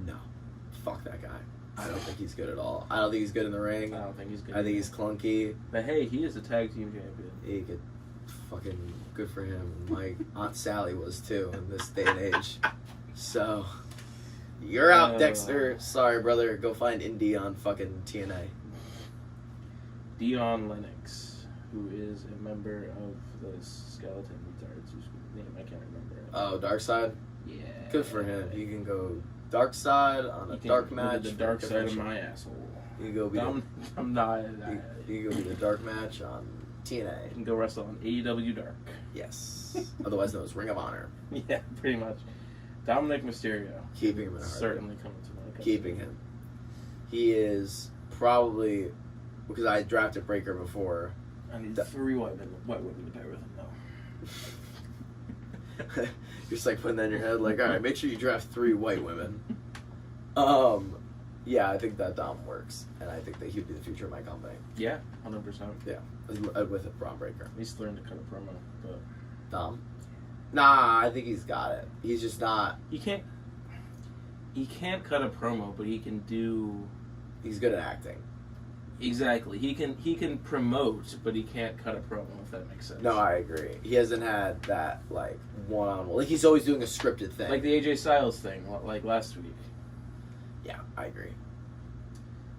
S1: No. Fuck that guy. I don't think he's good at all. I don't think he's good in the ring.
S2: I don't think he's good.
S1: I think he's clunky.
S2: But hey, he is a tag team champion.
S1: He could fucking good for him. My Aunt Sally was too in this day and age. So you're out, Dexter. Sorry, brother. Go find Indy on fucking TNA.
S2: Dion Lennox, who is a member of the Skeleton Retards, whose name I can't remember.
S1: Oh, Dark Side?
S2: Yeah.
S1: Good for him. He can go Dark Side on a dark match.
S2: The dark side of my asshole.
S1: You can go be
S2: I'm not.
S1: you can go be the dark match on TNA.
S2: You can go wrestle on AEW Dark.
S1: Yes. Otherwise known as Ring of Honor.
S2: Yeah, pretty much. Dominic Mysterio.
S1: Keeping him in a
S2: certainly coming to my
S1: Keeping him. He is probably, because I drafted Breaker before.
S2: I need 3 white women to pair with him, though.
S1: You're just like putting that in your head, like, all right, make sure you draft 3 white women. Yeah, I think that Dom works, and I think that he would be the future of my company.
S2: Yeah, 100%.
S1: Yeah, with a Braun Breaker.
S2: He's learned to cut a promo, but
S1: Dom? Nah, I think he's got it. He's just not.
S2: He can't cut a promo, but he can do.
S1: He's good at acting.
S2: Exactly. He can promote, but he can't cut a promo, if that makes sense.
S1: No, I agree. He hasn't had that, like, one-on-one. Like, he's always doing a scripted thing.
S2: Like the AJ Styles thing, like last week.
S1: Yeah, I agree.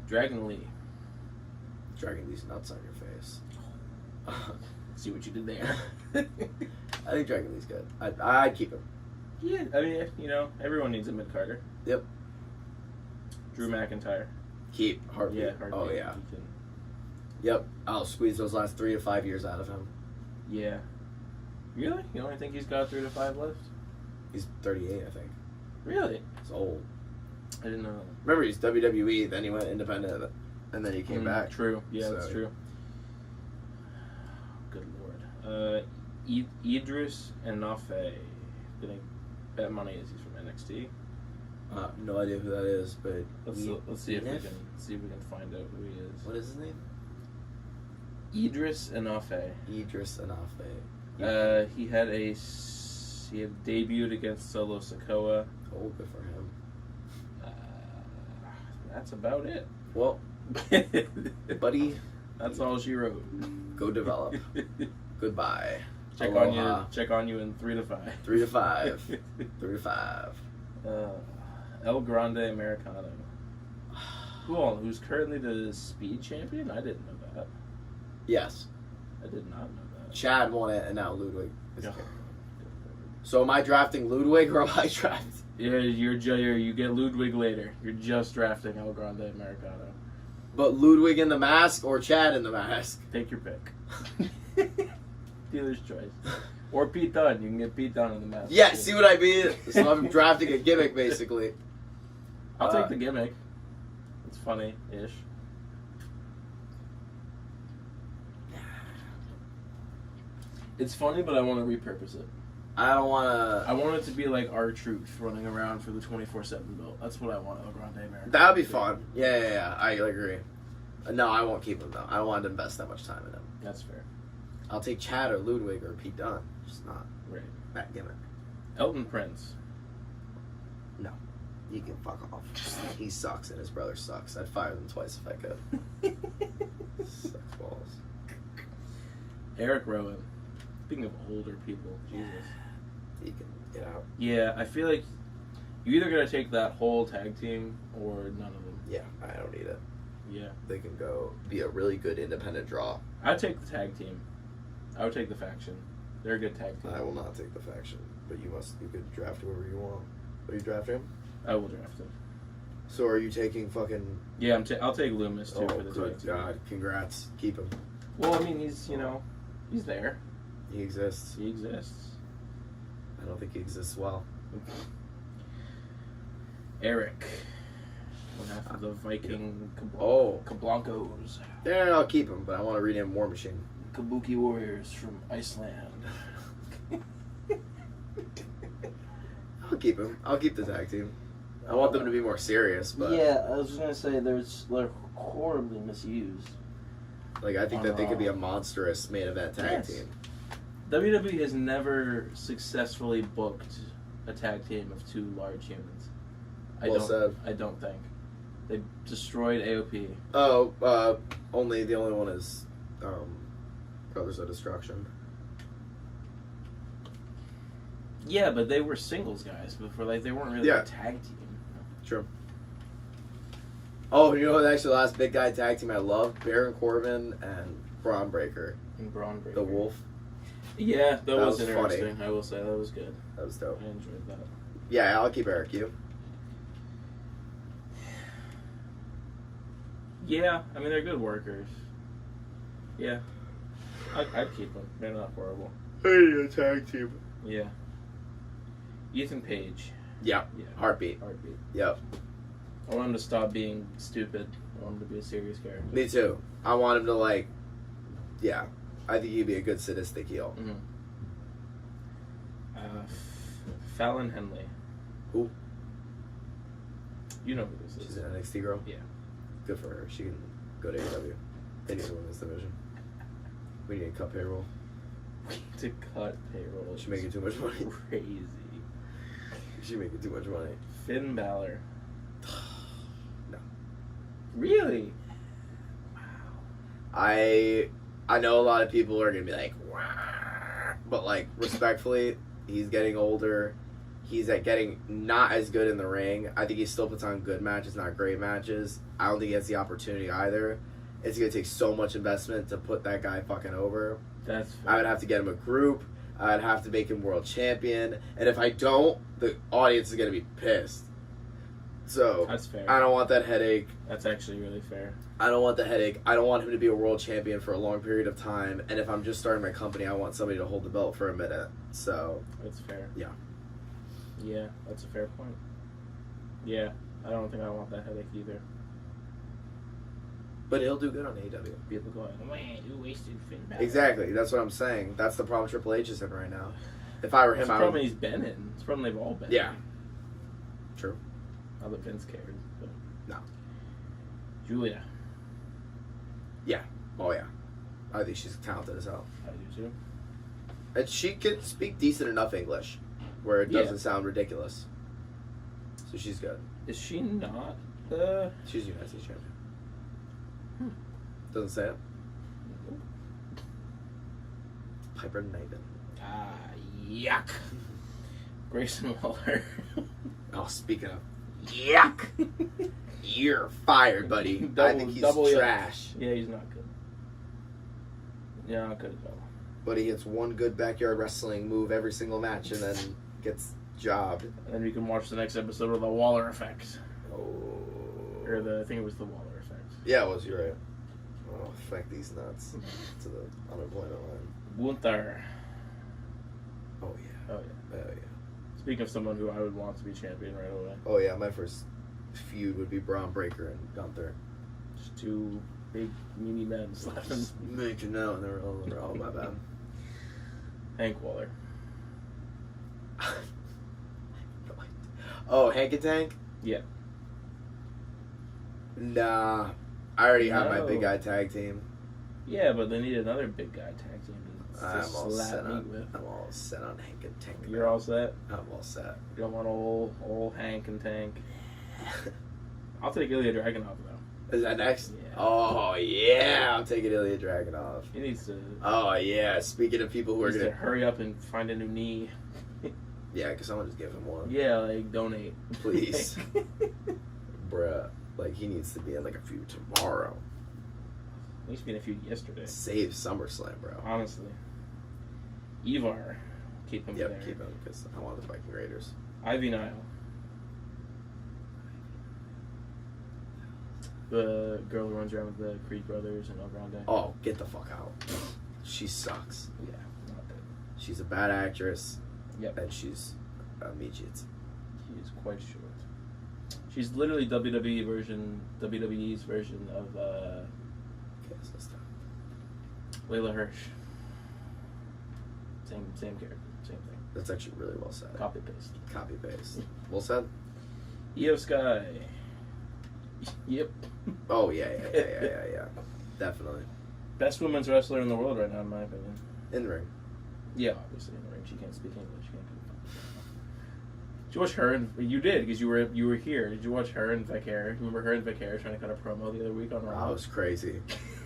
S2: Dragon Lee.
S1: Dragging these nuts on your face.
S2: See what you did there.
S1: I think Dragon Lee's good. I'd keep him.
S2: Yeah, I mean, everyone needs a mid-carder.
S1: Yep.
S2: Drew McIntyre.
S1: Keep. Heartbeat.
S2: Yeah, Heartbeat.
S1: Oh, yeah. Yep. I'll squeeze those last 3 to 5 years out of him.
S2: Yeah. Really? You only think he's got 3 to 5 left?
S1: He's 38, I think.
S2: Really?
S1: He's old.
S2: I didn't know that.
S1: Remember, he's WWE, then he went independent, and then he came back.
S2: True. Yeah, that's true. Good lord. Idris Enofe. Gonna bet money is he's from NXT.
S1: No idea who that is, but
S2: Let's see if we can find out who he is.
S1: What is his name?
S2: Idris Enofe.
S1: Idris Enofe.
S2: He had debuted against Solo Sikoa.
S1: Oh, good for him.
S2: That's about it.
S1: Well, buddy,
S2: that's all she wrote.
S1: Go develop. Goodbye.
S2: Check
S1: Aloha.
S2: on you in 3 to 5.
S1: 3 to 5. 3 to 5.
S2: El Grande Americano. Who's currently the Speed Champion? I didn't know that.
S1: Yes.
S2: I did not know that.
S1: Chad won it, and now Ludwig is
S2: Oh.
S1: here. So am I drafting Ludwig, or am I drafting?
S2: Yeah, you get Ludwig later. You're just drafting El Grande Americano.
S1: But Ludwig in the mask or Chad in the mask?
S2: Take your pick. Dealer's choice. Or Pete Dunne. You can get Pete Dunne in the mask.
S1: Yeah, see what I mean? So I'm drafting a gimmick, basically.
S2: I'll take the gimmick. It's funny-ish. It's funny, but I want to repurpose it.
S1: I don't want to...
S2: I want it to be like R-Truth running around for the 24/7 belt. That's what I want El Grande Americano.
S1: That would be fun. Yeah. I agree. No, I won't keep him, though. I don't want to invest that much time in him.
S2: That's fair.
S1: I'll take Chad or Ludwig or Pete Dunne. Just not
S2: Right.
S1: that gimmick.
S2: Elton Prince.
S1: No. He can fuck off. He sucks and his brother sucks. I'd fire them twice if I could. Sucks balls.
S2: Eric Rowan. Speaking of older people, Jesus.
S1: He can get out.
S2: Yeah, I feel like you either gotta take that whole tag team or none of them.
S1: Yeah, I don't need it.
S2: Yeah.
S1: They can go be a really good independent draw.
S2: I'd take the tag team. I would take the faction. They're a good tag team.
S1: I will not take the faction, but you could draft whoever you want. Are you drafting him?
S2: I will draft him.
S1: So are you taking fucking...
S2: Yeah, I'll take Loomis too for the
S1: good
S2: tag team.
S1: God. Congrats. Keep him.
S2: Well, I mean, he's there.
S1: He exists.
S2: He exists.
S1: I don't think he exists well.
S2: Eric. One half of the Viking Kablankos.
S1: Yeah, I'll keep him, but I want to rename War Machine.
S2: Kabuki Warriors from Iceland.
S1: I'll keep him. I'll keep the tag team. I want them to be more serious, but...
S3: Yeah, I was just going to say, they're horribly misused.
S1: Like, I think that they could be a monstrous main event tag team.
S2: WWE has never successfully booked a tag team of 2 large humans. I don't think. They destroyed AOP.
S1: Oh, the only one is Brothers of Destruction.
S2: Yeah, but they were singles guys before. Like, they weren't really a tag team.
S1: True. Oh, you know, actually, the last big guy tag team I love? Baron Corbin and Braun Breaker.
S2: And Braun Breaker.
S1: The Wolf.
S2: Yeah, that was
S1: funny.
S2: interesting. I will say that was good.
S1: That was dope.
S2: I enjoyed that.
S1: Yeah, I'll keep Eric. You?
S2: Yeah, I mean, they're good workers. Yeah. I'd keep them. They're not horrible.
S1: Hey, a tag team.
S2: Yeah. Ethan Page.
S1: Yeah.
S2: Yeah.
S1: Heartbeat. Yep.
S2: I want him to stop being stupid. I want him to be a serious character.
S1: Me too. I want him to, like... Yeah. I think he'd be a good sadistic heel.
S2: Mm-hmm. Fallon Henley.
S1: Who?
S2: You know who this is.
S1: She's an NXT girl?
S2: Yeah.
S1: Good for her. She can go to AEW. They need to win this division. We need to cut payroll.
S2: To cut payroll.
S1: She's making too much money.
S2: Crazy.
S1: She's making too much money.
S2: Finn Balor.
S1: No.
S2: Really? Wow.
S1: I know a lot of people are gonna be like, wow, but like respectfully, he's getting older. He's getting not as good in the ring. I think he still puts on good matches, not great matches. I don't think he has the opportunity either. It's gonna take so much investment to put that guy fucking over.
S2: That's fair.
S1: I would have to get him a group. I'd have to make him world champion. And if I don't, the audience is gonna be pissed. So
S2: that's fair.
S1: I don't want that headache.
S2: That's actually really fair.
S1: I don't want the headache. I don't want him to be a world champion for a long period of time. And if I'm just starting my company, I want somebody to hold the belt for a minute. So
S2: that's fair.
S1: Yeah.
S2: Yeah, that's a fair point. Yeah, I don't think I want that headache either.
S1: But he'll do good on AEW.
S2: People going, man, you wasted Finn Balor.
S1: Exactly. That's what I'm saying. That's the problem Triple H is in right now. If I were him,
S2: It's the
S1: I
S2: problem
S1: would...
S2: he's been in. It's the problem they've all been
S1: Yeah.
S2: in.
S1: True.
S2: Not that Vince cared. But...
S1: No.
S2: Julia.
S1: Yeah. Oh, yeah. I think she's talented as hell.
S2: I do too.
S1: And she can speak decent enough English where it doesn't sound ridiculous. So she's good.
S2: Is she not the...
S1: She's United States champion. Doesn't say it. Piper Niven.
S2: Ah, yuck. Grayson Waller.
S1: Oh, speaking of yuck, you're fired, buddy. I think he's trash.
S2: Yeah, he's not good. Yeah, not good at all.
S1: But he hits one good backyard wrestling move every single match and then gets jobbed.
S2: And then you can watch the next episode of the Waller Effect.
S1: Oh.
S2: Or I think it was the Waller Effect.
S1: Yeah, it was. You're right. Oh, fuck these nuts to the unemployment line.
S2: Gunther.
S1: Oh, yeah.
S2: Oh, yeah.
S1: Oh, yeah.
S2: Speaking of someone who I would want to be champion right away.
S1: Oh, yeah. My first feud would be Braun Breaker and Gunther.
S2: Just two big, meaty men slapping.
S1: Making out, and they're all my bad.
S2: Hank Waller.
S1: Oh, Hank and Tank?
S2: Yeah.
S1: Nah. I already have my
S2: No.
S1: big guy tag team.
S2: Yeah, but they need another big guy tag team to
S1: I'm all
S2: slap
S1: set
S2: meat
S1: on.
S2: with.
S1: I'm all set on Hank and Tank.
S2: You're all set?
S1: I'm all set.
S2: You don't want old Hank and Tank. I'll take Ilya Dragunov though.
S1: Is that next?
S2: Yeah.
S1: Oh yeah, I'm taking Ilya Dragunov.
S2: He needs to.
S1: Oh yeah. Speaking of people who are
S2: needs
S1: gonna
S2: to hurry up and find a new knee.
S1: yeah, cause someone just give him one.
S2: Yeah, like donate,
S1: Please. Bruh, like he needs to be in like a feud tomorrow.
S2: He used to be in a feud yesterday.
S1: Save SummerSlam, bro.
S2: Honestly. Ivar. Keep him there.
S1: Yep, keep him because I want the Viking Raiders.
S2: Ivy Nile. The girl who runs around with the Creed brothers and El Grande.
S1: Oh, get the fuck out. She sucks.
S2: Yeah, not good.
S1: She's a bad actress.
S2: Yep.
S1: And she's a midget.
S2: She is quite short. She's literally WWE's version of
S1: Okay, so stop.
S2: Layla Hirsch. Same character, same thing.
S1: That's actually really well said.
S2: Copy paste.
S1: Copy paste. Well said.
S2: Io Sky. Yep.
S1: Oh yeah. Definitely.
S2: Best women's wrestler in the world right now, in my opinion.
S1: In the ring.
S2: Yeah, obviously in the ring. She can't speak English. She can't do it. Did you watch her and you did because you were here? Did you watch her and Vicaire? Remember her and Vicaire trying to cut a promo the other week on Raw?
S1: That was crazy.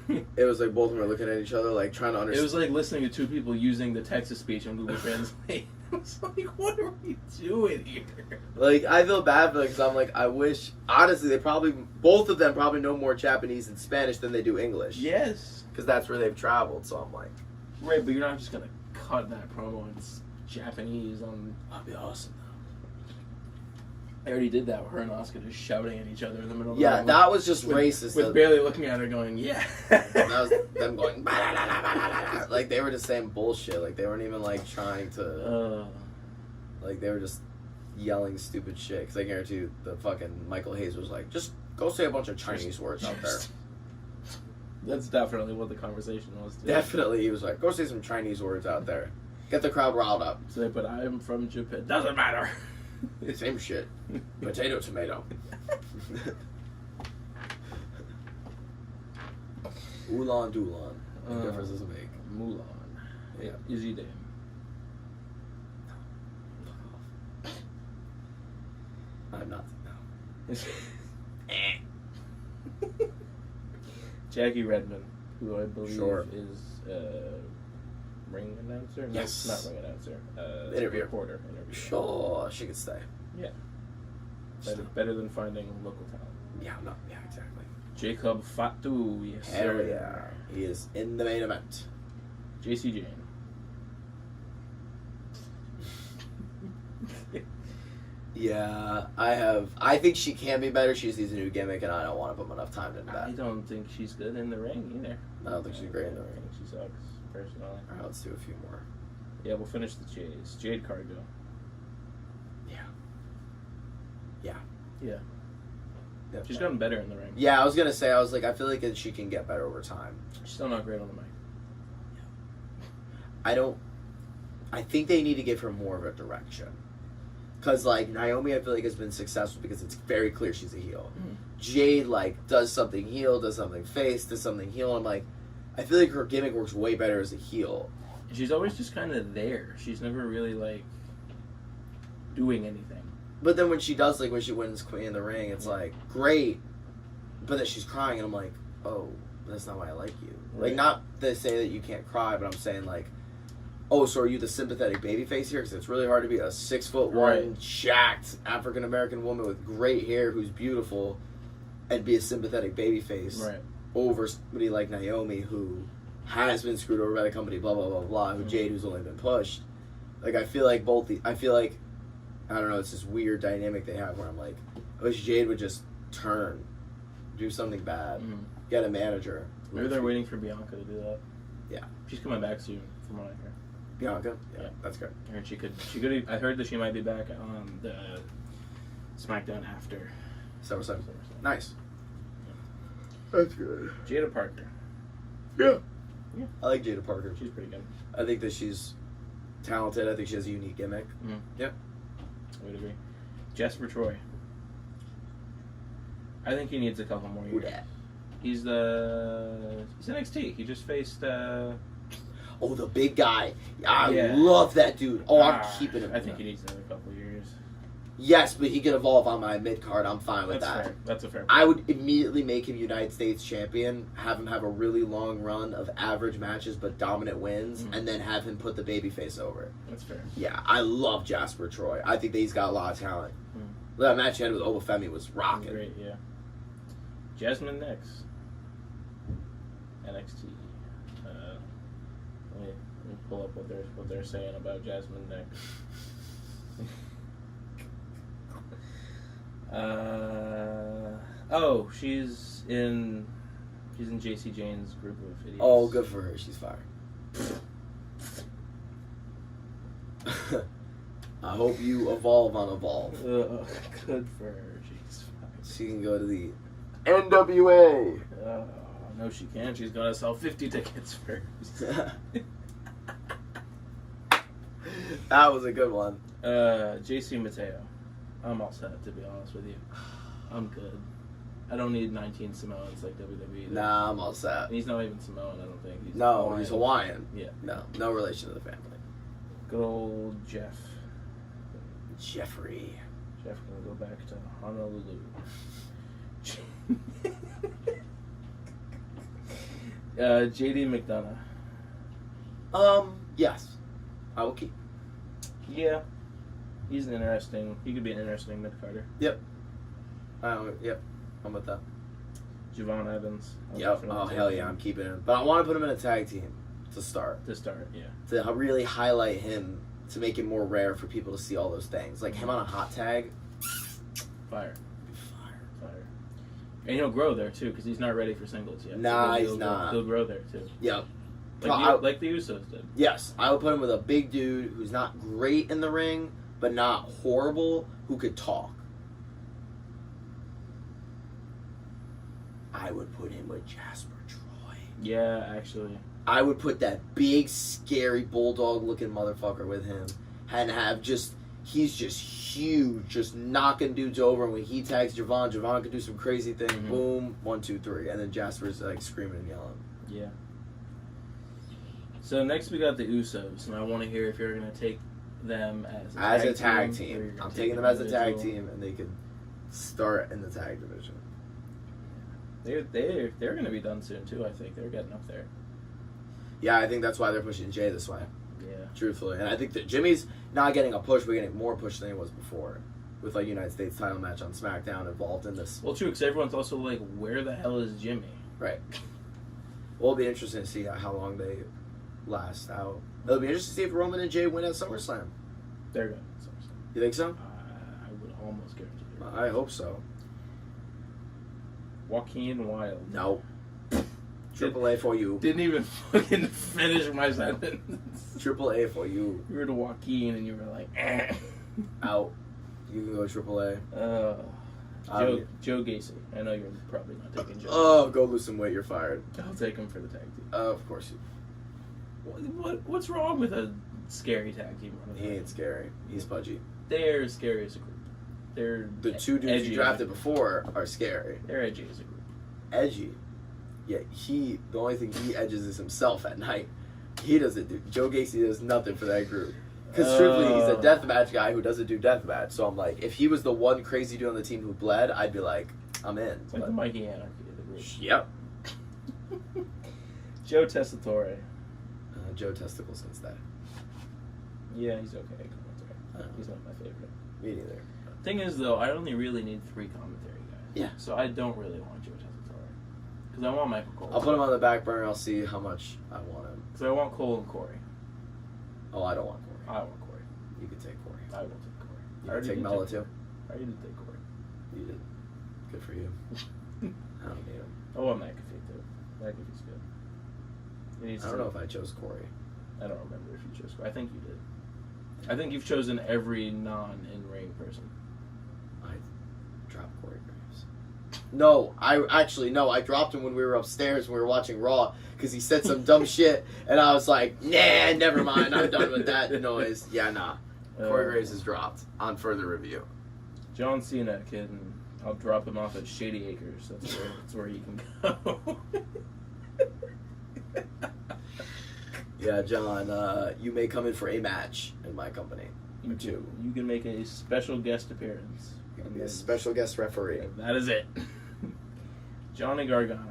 S1: It was like both of them were looking at each other, like trying to understand.
S2: It was like listening to two people using the Texas speech on Google Translate. was like, what are we doing here?
S1: Like, I feel bad for it because I'm like, I wish, honestly, both of them probably know more Japanese and Spanish than they do English.
S2: Yes.
S1: Because that's where they've traveled, so I'm like.
S2: Right, but you're not just going to cut that promo in Japanese on...
S1: That'd be awesome, though.
S2: I already did that with her and Asuka just shouting at each other in the middle of the
S1: Yeah,
S2: ring.
S1: that was just racist.
S2: With barely looking at her going, yeah.
S1: That was them going, like, they were just saying bullshit. Like, they weren't even, like, trying to... Like, they were just yelling stupid shit. Because I guarantee you, the fucking Michael Hayes was like, just go say a bunch of Chinese words out there.
S2: That's definitely what the conversation was, too.
S1: Definitely, he was like, go say some Chinese words out there. Get the crowd riled up.
S2: So, but I'm from Japan. Doesn't matter.
S1: Same shit. Potato, tomato. Ulan Dulan. What difference does it make?
S2: Mulan.
S1: Yeah.
S2: Easy day.
S1: I'm not. No.
S2: Jackie Redmond, who I believe
S1: Sure.
S2: is ring announcer? No,
S1: Yes.
S2: not ring announcer.
S1: Interviewer.
S2: Reporter. Interviewer.
S1: Sure, she could stay.
S2: Yeah. Better than finding local talent.
S1: Yeah, no, yeah, exactly.
S2: Jacob Fatu, yes
S1: Hell
S2: sir.
S1: yeah. He is in the main event.
S2: JC Jane.
S1: Yeah, I think she can be better. She just needs a new gimmick, and I don't want to put enough time into that.
S2: I don't think she's good in the ring either.
S1: I don't think she's great in the
S2: I
S1: ring.
S2: think she sucks, personally.
S1: Alright, let's do a few more.
S2: Yeah, we'll finish the chase. Jade Cargill.
S1: Yeah.
S2: She's gotten better in the ring.
S1: Yeah, I was gonna say, I was like, I feel like she can get better over time.
S2: She's still not great on the mic.
S1: I think they need to give her more of a direction. Because, like, Naomi, I feel like, has been successful because it's very clear she's a heel. Jade, like, does something heel, does something face, does something heel. And I'm like, I feel like her gimmick works way better as a heel.
S2: She's always just kind of there. She's never really, like, doing anything.
S1: But then when she does, like, when she wins Queen in the Ring, it's like, great. But then she's crying, and I'm like, oh, that's not why I like you.
S2: Right.
S1: Like, not to say that you can't cry, but I'm saying, like, oh, so are you the sympathetic babyface here? Because it's really hard to be a 6'1",
S2: Right.
S1: jacked African-American woman with great hair who's beautiful and be a sympathetic babyface over somebody like Naomi who has been screwed over by the company, blah, blah, blah, blah, who Jade, who's only been pushed. Like, I feel like I don't know, it's this weird dynamic they have where I'm like, I wish Jade would just turn, do something bad, get a manager.
S2: Maybe they're waiting for Bianca to do that.
S1: Yeah.
S2: She's coming back soon, from what I hear.
S1: Bianca? Yeah, that's good.
S2: I heard she could. I heard that she might be back on the SmackDown after
S1: SummerSlam. Nice. That's good.
S2: Jada Parker.
S1: Yeah. I like Jada Parker.
S2: She's pretty good.
S1: I think that she's talented. I think she has a unique gimmick. Yep.
S2: I would agree. Jasper Troy. I think he needs a couple more years.
S1: Yeah.
S2: He's NXT. He just faced.
S1: Oh, the big guy. I love that dude. Oh, I'm keeping him.
S2: I think he needs another couple years.
S1: Yes, but he can evolve on my mid card. I'm fine with that.
S2: Fair. That's a fair point.
S1: I would immediately make him United States champion, have him have a really long run of average matches but dominant wins, and then have him put the babyface over.
S2: That's fair.
S1: Yeah, I love Jasper Troy. I think that he's got a lot of talent. That match he had with Obafemi was rocking.
S2: Great, yeah. Jasmine Nix. NXT. Let me pull up what they're saying about Jasmine Nix. She's in JC Jane's group of idiots.
S1: Oh, good for her. She's fire. I hope you evolve on Evolve.
S2: Good for her. She's fine.
S1: She can go to the NWA.
S2: No, she can't. She's gonna sell 50 tickets first.
S1: That was a good one.
S2: JC Mateo. I'm all set, to be honest with you. I'm good. I don't need 19 Samoans like WWE.
S1: Nah, I'm all set.
S2: And he's not even Samoan, I don't think.
S1: He's Hawaiian.
S2: Yeah.
S1: No relation to the family.
S2: Good old Jeff.
S1: Jeffrey.
S2: Jeff gonna go back to Honolulu. JD McDonough.
S1: Yes. I will keep.
S2: Yeah. He could be an interesting mid-carder.
S1: Yep. Yep. I'm with that.
S2: Javon Evans.
S1: Yep. Oh, hell yeah, I'm keeping him. But I want to put him in a tag team to start.
S2: Yeah.
S1: To really highlight him, to make it more rare for people to see all those things. Like him on a hot tag.
S2: Fire. And he'll grow there, too, because he's not ready for singles yet.
S1: Nah,
S2: so
S1: he's not.
S2: He'll grow there, too.
S1: Yep.
S2: Like the Usos did.
S1: Yes. I would put him with a big dude who's not great in the ring, but not horrible, who could talk. I would put him with Jasper Troy.
S2: Yeah, actually.
S1: I would put that big, scary, bulldog-looking motherfucker with him. And have he's just huge, just knocking dudes over. And when he tags Javon could do some crazy thing.
S2: Mm-hmm.
S1: Boom, 1, 2, 3. And then Jasper's like screaming and yelling.
S2: Yeah. So next we got the Usos. And I want to hear if you're going to take them as
S1: a tag team. I'm taking them as a tag team, and they can start in the tag division.
S2: They're going to be done soon too. I think they're getting up there.
S1: Yeah, I think that's why they're pushing Jay this way.
S2: Yeah,
S1: truthfully, and I think that Jimmy's not getting a push, but getting more push than he was before, with like United States title match on SmackDown involved in this.
S2: Well, true, because everyone's also like, where the hell is Jimmy?
S1: Right. Well, it'll be interesting to see how long they last out. It'll be interesting to see if Roman and Jay win at SummerSlam.
S2: They're good at SummerSlam.
S1: You think so?
S2: I would almost guarantee it.
S1: I hope so.
S2: Joaquin Wilde.
S1: No. AAA for you.
S2: Didn't even fucking finish my sentence.
S1: AAA for you.
S2: You were to Joaquin and you were like, eh.
S1: Out. You can go AAA.
S2: Joe Gacy. I know you're probably not taking Joe.
S1: Oh, go lose some weight. You're fired.
S2: I'll take him for the tag team.
S1: Of course you.
S2: What's wrong with a scary tag team?
S1: He ain't scary. He's pudgy.
S2: They're scary as a group. They're
S1: the two dudes you drafted before are scary.
S2: They're edgy as a group.
S1: Edgy. Yeah, the only thing he edges is himself at night. He doesn't do. Joe Gacy does nothing for that group. Because truthfully, he's a deathmatch guy who doesn't do deathmatch. So I'm like, if he was the one crazy dude on the team who bled, I'd be like, I'm in.
S2: It's like the Mikey Anarchy of the group.
S1: Yep.
S2: Joe Tessitore.
S1: Joe Testicle since that.
S2: Yeah, he's okay. He's not my favorite.
S1: Me neither.
S2: Thing is, though, I only really need 3 commentary guys.
S1: Yeah.
S2: So I don't really want Joe Tessitore. Because I want Michael Cole.
S1: I'll put him on the back burner. I'll see how much I want him.
S2: Because I want Cole and Corey.
S1: Oh, I don't want Corey.
S2: I want Corey.
S1: You can take Corey.
S2: I will take Corey.
S1: You can take Melo too?
S2: I didn't take Corey.
S1: You did. Good for you. I don't need him.
S2: I want McAfee too. McAfee's good.
S1: I don't know if I chose Corey.
S2: I don't remember if you chose Corey. I think you did. I think you've chosen every non-in-ring person.
S1: I dropped Corey Graves. No, I dropped him when we were upstairs when we were watching Raw because he said some dumb shit, and I was like, nah, never mind, I'm done with that noise. Yeah, nah. Corey Graves is dropped on further review.
S2: John Cena I'll drop him off at Shady Acres. That's where he can go.
S1: Yeah, John, you may come in for a match in my company.
S2: You too. You can make a special guest appearance.
S1: You can be a special guest referee.
S2: That is it. Johnny Gargano.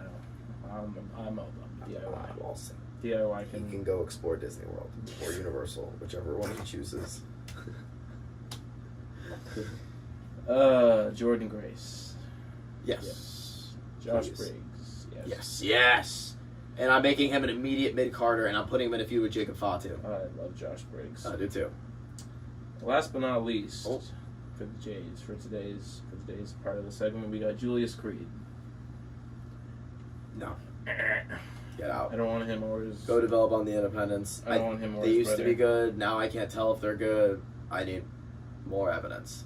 S2: I'm open. DIY.
S1: Also.
S2: DIY
S1: He can go explore Disney World or Universal, whichever one he chooses.
S2: Jordan Grace.
S1: Yes.
S2: Josh
S1: Please.
S2: Briggs.
S1: Yes. And I'm making him an immediate mid-carder, and I'm putting him in a feud with Jacob Fatu.
S2: I love Josh Briggs.
S1: I do too.
S2: Last but not least, for the Jays, for today's part of the segment, we got Julius Creed.
S1: No. Get out.
S2: I don't want him or his...
S1: Go develop on the independents.
S2: I don't want him or
S1: They
S2: his
S1: used to
S2: brother.
S1: be good. Now I can't tell if they're good. I need more evidence.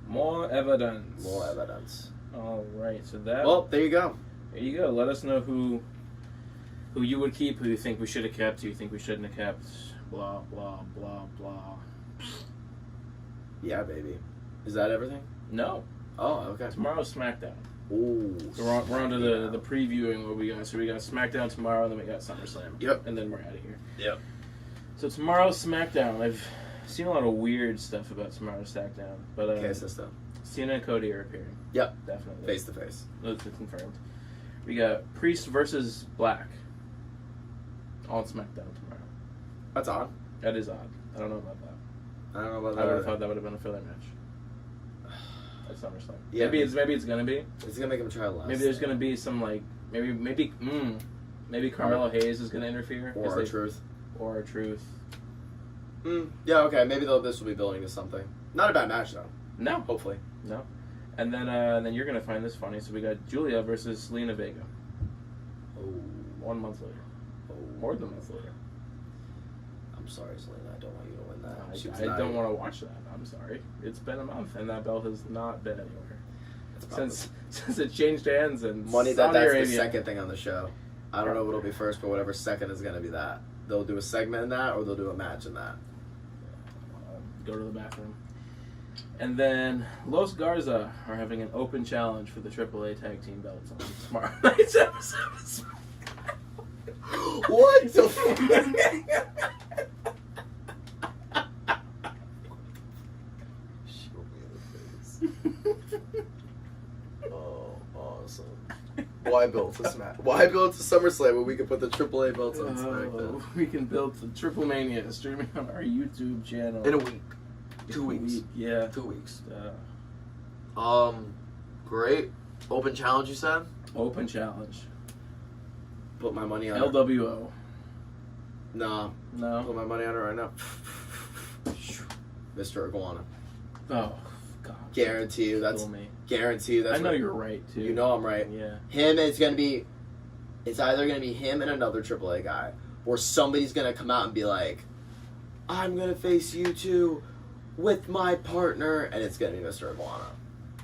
S2: More evidence.
S1: More evidence.
S2: All right, so that...
S1: Well, there you go.
S2: There you go. Let us know who you would keep, who you think we should have kept, who you think we shouldn't have kept. Blah, blah, blah, blah.
S1: Yeah, baby. Is that everything?
S2: No.
S1: Oh, okay.
S2: Tomorrow's SmackDown.
S1: Ooh.
S2: So we're on to the previewing what we got. So we got SmackDown tomorrow, and then we got SummerSlam.
S1: Yep.
S2: And then we're out of here.
S1: Yep.
S2: So tomorrow's SmackDown. I've seen a lot of weird stuff about tomorrow's SmackDown. But
S1: Okay, sister.
S2: Cena and Cody are appearing.
S1: Yep.
S2: Definitely.
S1: Face to face.
S2: Those are confirmed. We got Priest versus Black on SmackDown tomorrow.
S1: That's odd.
S2: That is odd. I don't know about that.
S1: I don't know about
S2: I would
S1: that.
S2: have thought that would have been a filler match at SummerSlam.
S1: Yeah,
S2: maybe it's gonna be.
S1: It's gonna make him try less.
S2: Maybe there's gonna be some like maybe Carmelo Hayes is gonna interfere
S1: or R-Truth.
S2: Or R-Truth.
S1: Yeah, okay. Maybe this will be building to something. Not a bad match though.
S2: No,
S1: Hopefully.
S2: no. And then you're gonna find this funny. So we got Julia versus Selena Vega.
S1: Oh.
S2: 1 month later.
S1: Oh.
S2: More than a month later.
S1: I'm sorry, Selena. I don't want you to win that.
S2: I don't want to watch that. I'm sorry. It's been a month, and that belt has not been anywhere since it changed hands and
S1: Money
S2: Saudi
S1: that's
S2: Arabia.
S1: the second thing on the show. I don't know what'll be first, but whatever second is gonna be that. They'll do a segment in that, or they'll do a match in that.
S2: Go to the bathroom. And then Los Garza are having an open challenge for the AAA tag team belts on tomorrow night's episode.
S1: What the fuck? Oh, awesome. Why build to Why build to SummerSlam when we can put the AAA belts on SmackDown?
S2: We can build the Triplemania streaming on our YouTube channel.
S1: In a week. 2 weeks.
S2: Yeah.
S1: 2 weeks.
S2: Uh,
S1: Great. Open challenge, you said?
S2: Open challenge.
S1: Put my money on
S2: LWO.
S1: it. Nah.
S2: No.
S1: Put my money on it right now. Mr. Iguana.
S2: Oh, God.
S1: Guarantee you that's...
S2: Kill me.
S1: Guarantee you that's...
S2: I know you're right, too.
S1: You know I'm right.
S2: Yeah.
S1: Him is going to be... It's either going to be him and another AAA guy, or somebody's going to come out and be like, I'm going to face you two with my partner, and it's going to be Mr. Iguana.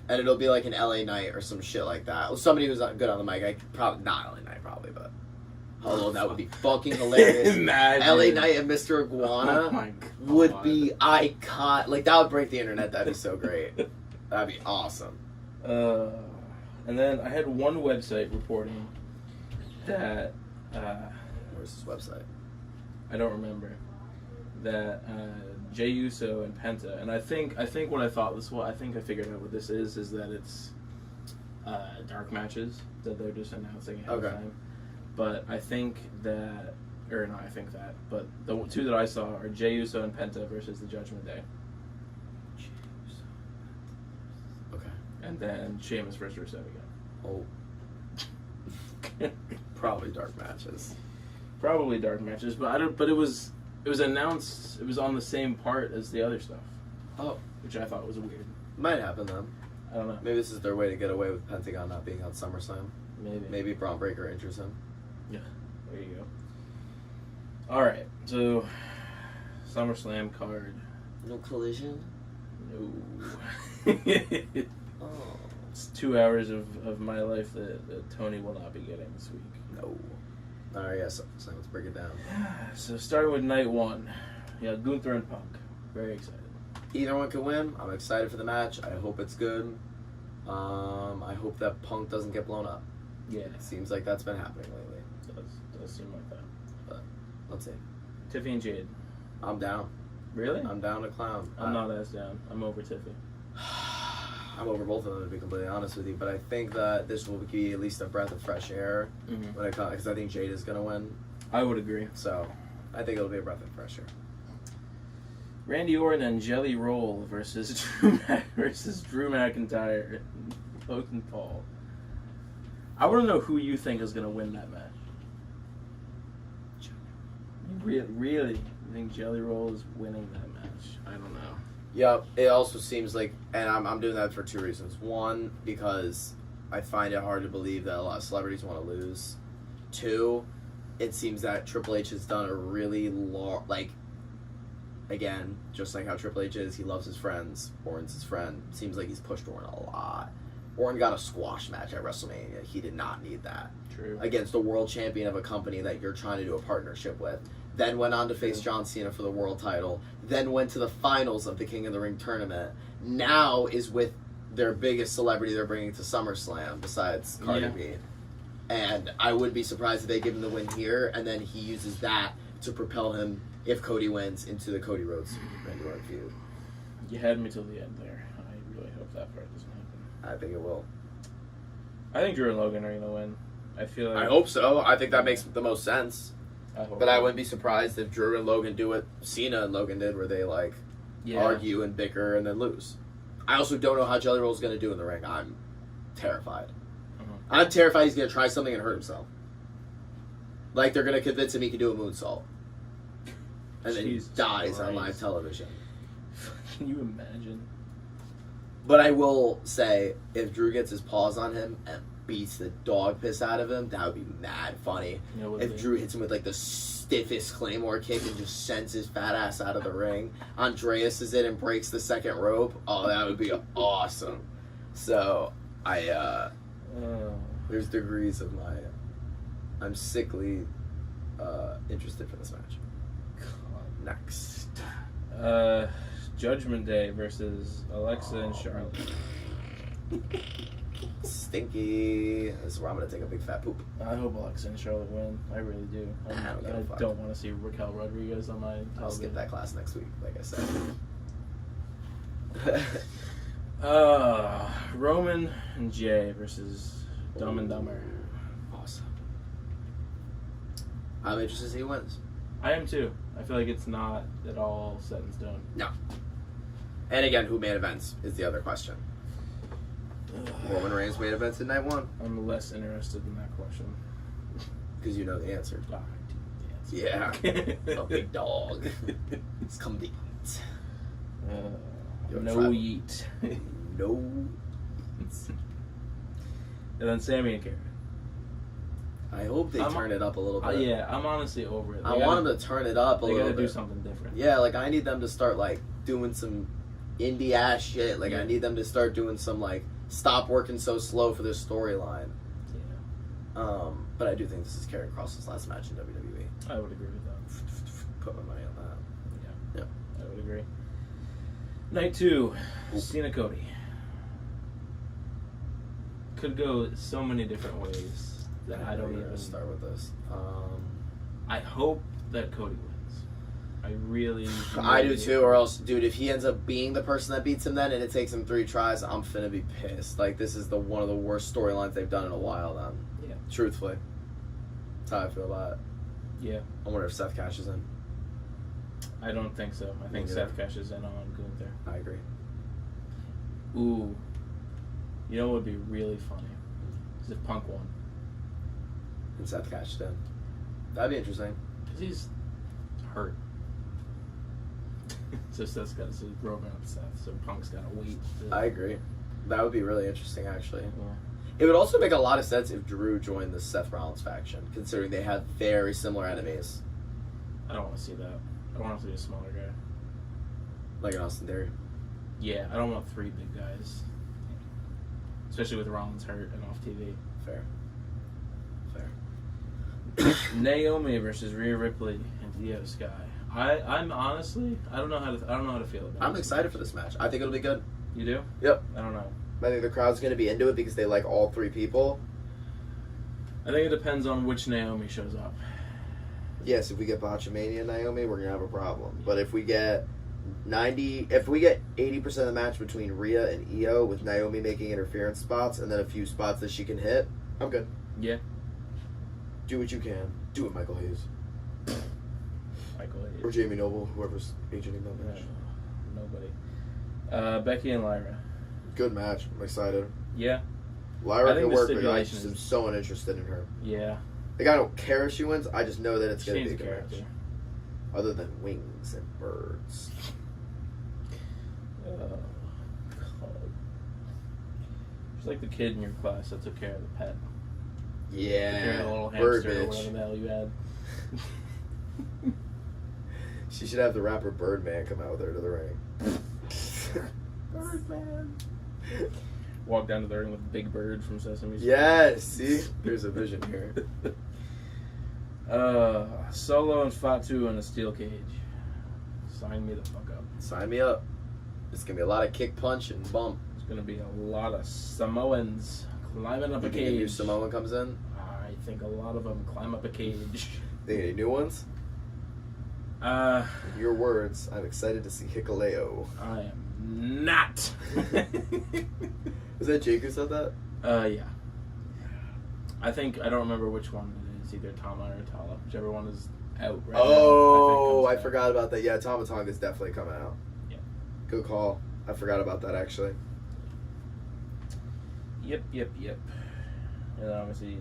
S1: And it'll be like an LA Knight or some shit like that. Well, somebody who's good on the mic. I could probably... Not LA Knight, probably, but... Although that would be fucking hilarious.
S2: Imagine.
S1: LA Knight and Mr. Iguana
S2: Oh my God.
S1: would be icon. Like, that would break the internet. That'd be so great. That'd be awesome.
S2: And then I had one website reporting that
S1: Where's this website?
S2: I don't remember that Jey Uso and Penta, and I think what I thought this was, I think I figured out what this is that it's dark matches that they're just announcing ahead of time. But I think that, or not I think that, but the two that I saw are Jey Uso and Penta versus the Judgment Day.
S1: Okay.
S2: And then Sheamus versus Rusev again.
S1: Oh. Probably dark matches.
S2: Probably dark matches, but I don't. But it was announced. It was on the same part as the other stuff.
S1: Oh,
S2: which I thought was weird.
S1: might happen then.
S2: I don't know.
S1: Maybe this is their way to get away with Pentagon not being on SummerSlam.
S2: Maybe
S1: Braun Breaker injures him.
S2: Yeah. There you go. All right. So SummerSlam card.
S1: No collision.
S2: No.
S1: Oh.
S2: It's 2 hours of my life that Toni will not be getting this week.
S1: No. All right. Yeah. So let's break it down.
S2: So starting with night one, yeah, Gunther and Punk. Very excited.
S1: Either one could win. I'm excited for the match. I hope it's good. I hope that Punk doesn't get blown up.
S2: Yeah.
S1: It seems like that's been happening lately.
S2: Does seem like that.
S1: But let's see.
S2: Tiffy and Jade.
S1: I'm down.
S2: Really?
S1: I'm down to clown.
S2: I'm not as down. I'm over Tiffy.
S1: I'm over both of them, to be completely honest with you. But I think that this will be at least a breath of fresh air when it comes, because I think Jade is going to win.
S2: I would agree.
S1: So I think it'll be a breath of fresh air.
S2: Randy Orton and Jelly Roll versus Drew McIntyre and Logan Paul. I want to know who you think is going to win that match. Really? You think Jelly Roll is winning that match? I don't know.
S1: Yep. It also seems like, and I'm doing that for two reasons. One, because I find it hard to believe that a lot of celebrities want to lose. Two, it seems that Triple H has done a really again, just like how Triple H is, he loves his friends. Orton's his friend. Seems like he's pushed Orton a lot. Orton got a squash match at WrestleMania. He did not need that.
S2: True.
S1: Against the world champion of a company that you're trying to do a partnership with. Then went on to face John Cena for the world title. Then went to the finals of the King of the Ring tournament. Now is with their biggest celebrity they're bringing to SummerSlam besides Cardi B. And I wouldn't be surprised if they give him the win here, and then he uses that to propel him, if Cody wins, into the Cody Rhodes Randy Orton feud.
S2: You had me till the end there. I really hope that part doesn't happen.
S1: I think it will.
S2: I think Drew and Logan are going to win. I feel like...
S1: I hope so. I think that makes the most sense.
S2: I hope
S1: But I wouldn't be surprised if Drew and Logan do what Cena and Logan did, where they argue and bicker and then lose. I also don't know how Jelly Roll's going to do in the ring. I'm terrified. I'm terrified he's going to try something and hurt himself. Like they're going to convince him he can do a moonsault. And then he dies on live television.
S2: Can you imagine?
S1: But I will say, if Drew gets his paws on him and beats the dog piss out of him, that would be mad funny. If Drew hits him with like the stiffest Claymore kick and just sends his fat ass out of the ring, Andreas is in and breaks the second rope. Oh, that would be awesome. So there's degrees of I'm sickly interested for this match. Next,
S2: Judgment Day versus Alexa and Charlotte.
S1: Stinky. This is where I'm gonna take a big fat poop.
S2: I hope Alexa and Charlotte win. I really do. I don't want to see Raquel Rodriguez on my television.
S1: I'll skip that class next week, like I said.
S2: Roman and Jay versus Dumb and Dumber.
S1: Awesome. I'm interested to see who wins.
S2: I am too. I feel like it's not at all set in stone.
S1: No. And again, who main events is the other question. Roman Reigns main events in night one.
S2: I'm less interested in that question.
S1: Because you know the answer.
S2: Oh, I do know the answer.
S1: Yeah. A big dog. It's come to eat.
S2: No yeet.
S1: No.
S2: And then Sammy and Karrion.
S1: I hope they turn it up a little bit.
S2: Yeah, I'm honestly over it.
S1: I want them to turn it up a little bit.
S2: They gotta do something different.
S1: Yeah, like I need them to start like doing some indie ass shit. Like I need them to start doing some like stop working so slow for their storyline.
S2: Yeah.
S1: But I do think this is Karrion Kross's last match in WWE.
S2: I would agree with that.
S1: Put my money on that.
S2: Yeah. I would agree. Night 2, Cena Cody. Could go so many different ways that I don't even
S1: start with this.
S2: I hope that Cody wins. I really
S1: I do too, or else, dude, if he ends up being the person that beats him then and it takes him 3 tries, I'm finna be pissed. Like, this is one of the worst storylines they've done in a while then.
S2: Yeah.
S1: Truthfully. That's how I feel about it.
S2: Yeah.
S1: I wonder if Seth cashes in.
S2: I don't think so. I think Seth cashes in on Gunther.
S1: I agree.
S2: Ooh. You know what would be really funny? Is if Punk won.
S1: And Seth cashed in. That'd be interesting.
S2: Because he's hurt. So Seth's got to grow up Seth, so Punk's got to wait.
S1: I agree. That would be really interesting, actually.
S2: Yeah.
S1: It would also make a lot of sense if Drew joined the Seth Rollins faction, considering they have very similar enemies.
S2: I don't want to see that. I want him to be a smaller guy.
S1: Like an Austin Theory.
S2: Yeah, I don't want 3 big guys. Especially with Rollins hurt and off TV.
S1: Fair.
S2: Naomi versus Rhea Ripley and Io Sky. I'm honestly, I don't know how to feel about it.
S1: I'm excited for this match. I think it'll be good.
S2: You do?
S1: Yep.
S2: I don't know.
S1: I think the crowd's going to be into it because they like all 3 people.
S2: I think it depends on which Naomi shows up.
S1: Yes, if we get Botchamania Naomi, we're going to have a problem. But if we get 80% of the match between Rhea and Io with Naomi making interference spots and then a few spots that she can hit, I'm good.
S2: Yeah.
S1: Do what you can. Do it, Michael Hayes.
S2: Michael Hayes.
S1: Or Jamie Noble, whoever's agenting that match.
S2: Nobody. Becky and Lyra.
S1: Good match. I'm excited.
S2: Yeah.
S1: Lyra can work, but I just am so uninterested in her.
S2: Yeah.
S1: Like, I don't care if she wins. I just know that it's going to be a good
S2: character.
S1: match. Other than wings and birds.
S2: She's like the kid in your class that took care of the pet.
S1: Yeah.
S2: The little
S1: bird
S2: hamster or
S1: bitch.
S2: whatever the hell you had.
S1: She should have the rapper Birdman come out with her to the ring. Birdman.
S2: Walk down to the ring with Big Bird from Sesame Street.
S1: Yes, see? There's a vision here.
S2: Solo and Fatu in a steel cage. Sign me the fuck up.
S1: Sign me up. It's going to be a lot of kick, punch, and bump.
S2: There's going to be a lot of Samoans climbing up a cage.
S1: A new Samoan comes in?
S2: I think a lot of them climb up a cage.
S1: Think any new ones? In your words, I'm excited to see Hikuleo.
S2: I am not.
S1: Was that Jake who said that?
S2: Yeah. I don't remember which one it is, either Tama or Tala, whichever one is out right now.
S1: I forgot about that. Yeah, Tama Tonga is definitely coming out.
S2: Yeah.
S1: Good call. I forgot about that, actually.
S2: Yep. And obviously,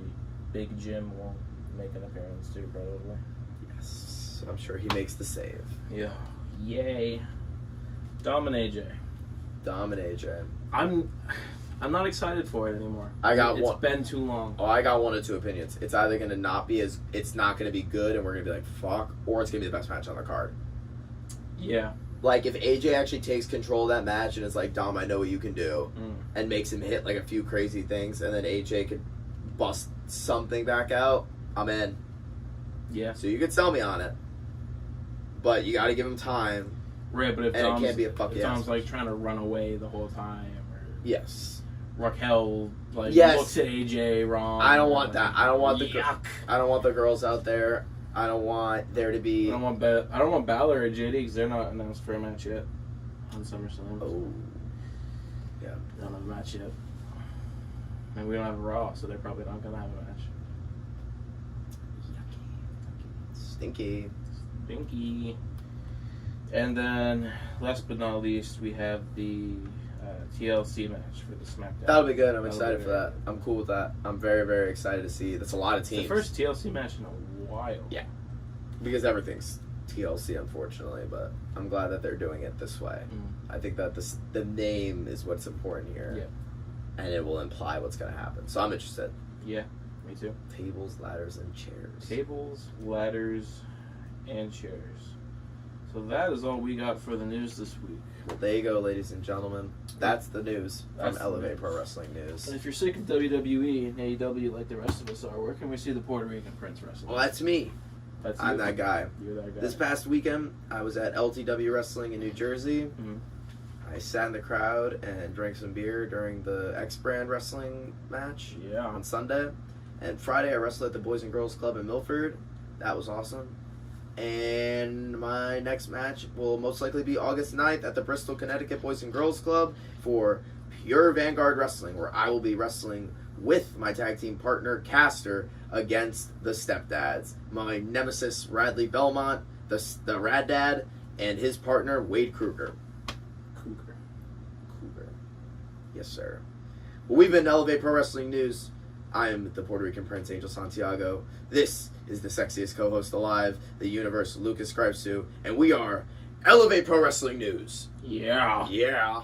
S2: Big Jim will make an appearance too, probably.
S1: Yes. I'm sure he makes the save.
S2: Yeah. Yay. Dom and AJ. I'm not excited for it anymore. It's been too long.
S1: Oh, I got one of two opinions. It's either going to not be it's not going to be good and we're going to be like, fuck, or it's going to be the best match on the card.
S2: Yeah.
S1: Like, if AJ actually takes control of that match and is like, Dom, I know what you can do, and makes him hit, like, a few crazy things, and then AJ could bust something back out, I'm in.
S2: Yeah.
S1: So you could sell me on it. But you got to give him time.
S2: Right, but if
S1: it can't be a fuck yes.
S2: Tom's, like, trying to run away the whole time, or...
S1: Yes.
S2: Raquel looks at AJ wrong.
S1: I don't want that. I don't want
S2: yuck.
S1: I don't want the girls out there. I don't want there to be.
S2: I don't want Balor or JD because they're not announced for a match yet on SummerSlam.
S1: Oh, yeah.
S2: They don't have a match yet, and we don't have a Raw, so they're probably not gonna have a match.
S1: Stinky.
S2: And then, last but not least, we have the TLC match for the SmackDown.
S1: That'll be good. I'm excited for that. I'm cool with that. I'm very, very excited to see. That's a lot of teams.
S2: It's the first TLC match in a while.
S1: Yeah. Because everything's TLC, unfortunately, but I'm glad that they're doing it this way. I think that the name is what's important here.
S2: Yeah.
S1: And it will imply what's going to happen. So I'm interested.
S2: Yeah, me too.
S1: Tables, ladders, and chairs.
S2: Tables, ladders, and chairs. So that is all we got for the news this week.
S1: Well, there you go, ladies and gentlemen. That's the news from Elevate Pro Wrestling News.
S2: And if you're sick of WWE and AEW like the rest of us are, where can we see the Puerto Rican Prince wrestling?
S1: Well, that's me. I'm that guy.
S2: You're that guy.
S1: This past weekend, I was at LTW Wrestling in New Jersey.
S2: Mm-hmm.
S1: I sat in the crowd and drank some beer during the X-Brand wrestling match on Sunday. And Friday, I wrestled at the Boys and Girls Club in Milford. That was awesome. And my next match will most likely be August 9th at the Bristol, Connecticut Boys and Girls Club for Pure Vanguard Wrestling, where I will be wrestling with my tag team partner, Caster, against the Stepdads. My nemesis, Radley Belmont, the Rad Dad, and his partner, Wade Kruger. Cougar. Yes, sir. Well, we've been Elevate Pro Wrestling News. I am the Puerto Rican Prince, Angel Santiago. This is the sexiest co-host alive, the universe, Lucas Scribes, and we are Elevate Pro Wrestling News.
S2: Yeah.
S1: Yeah.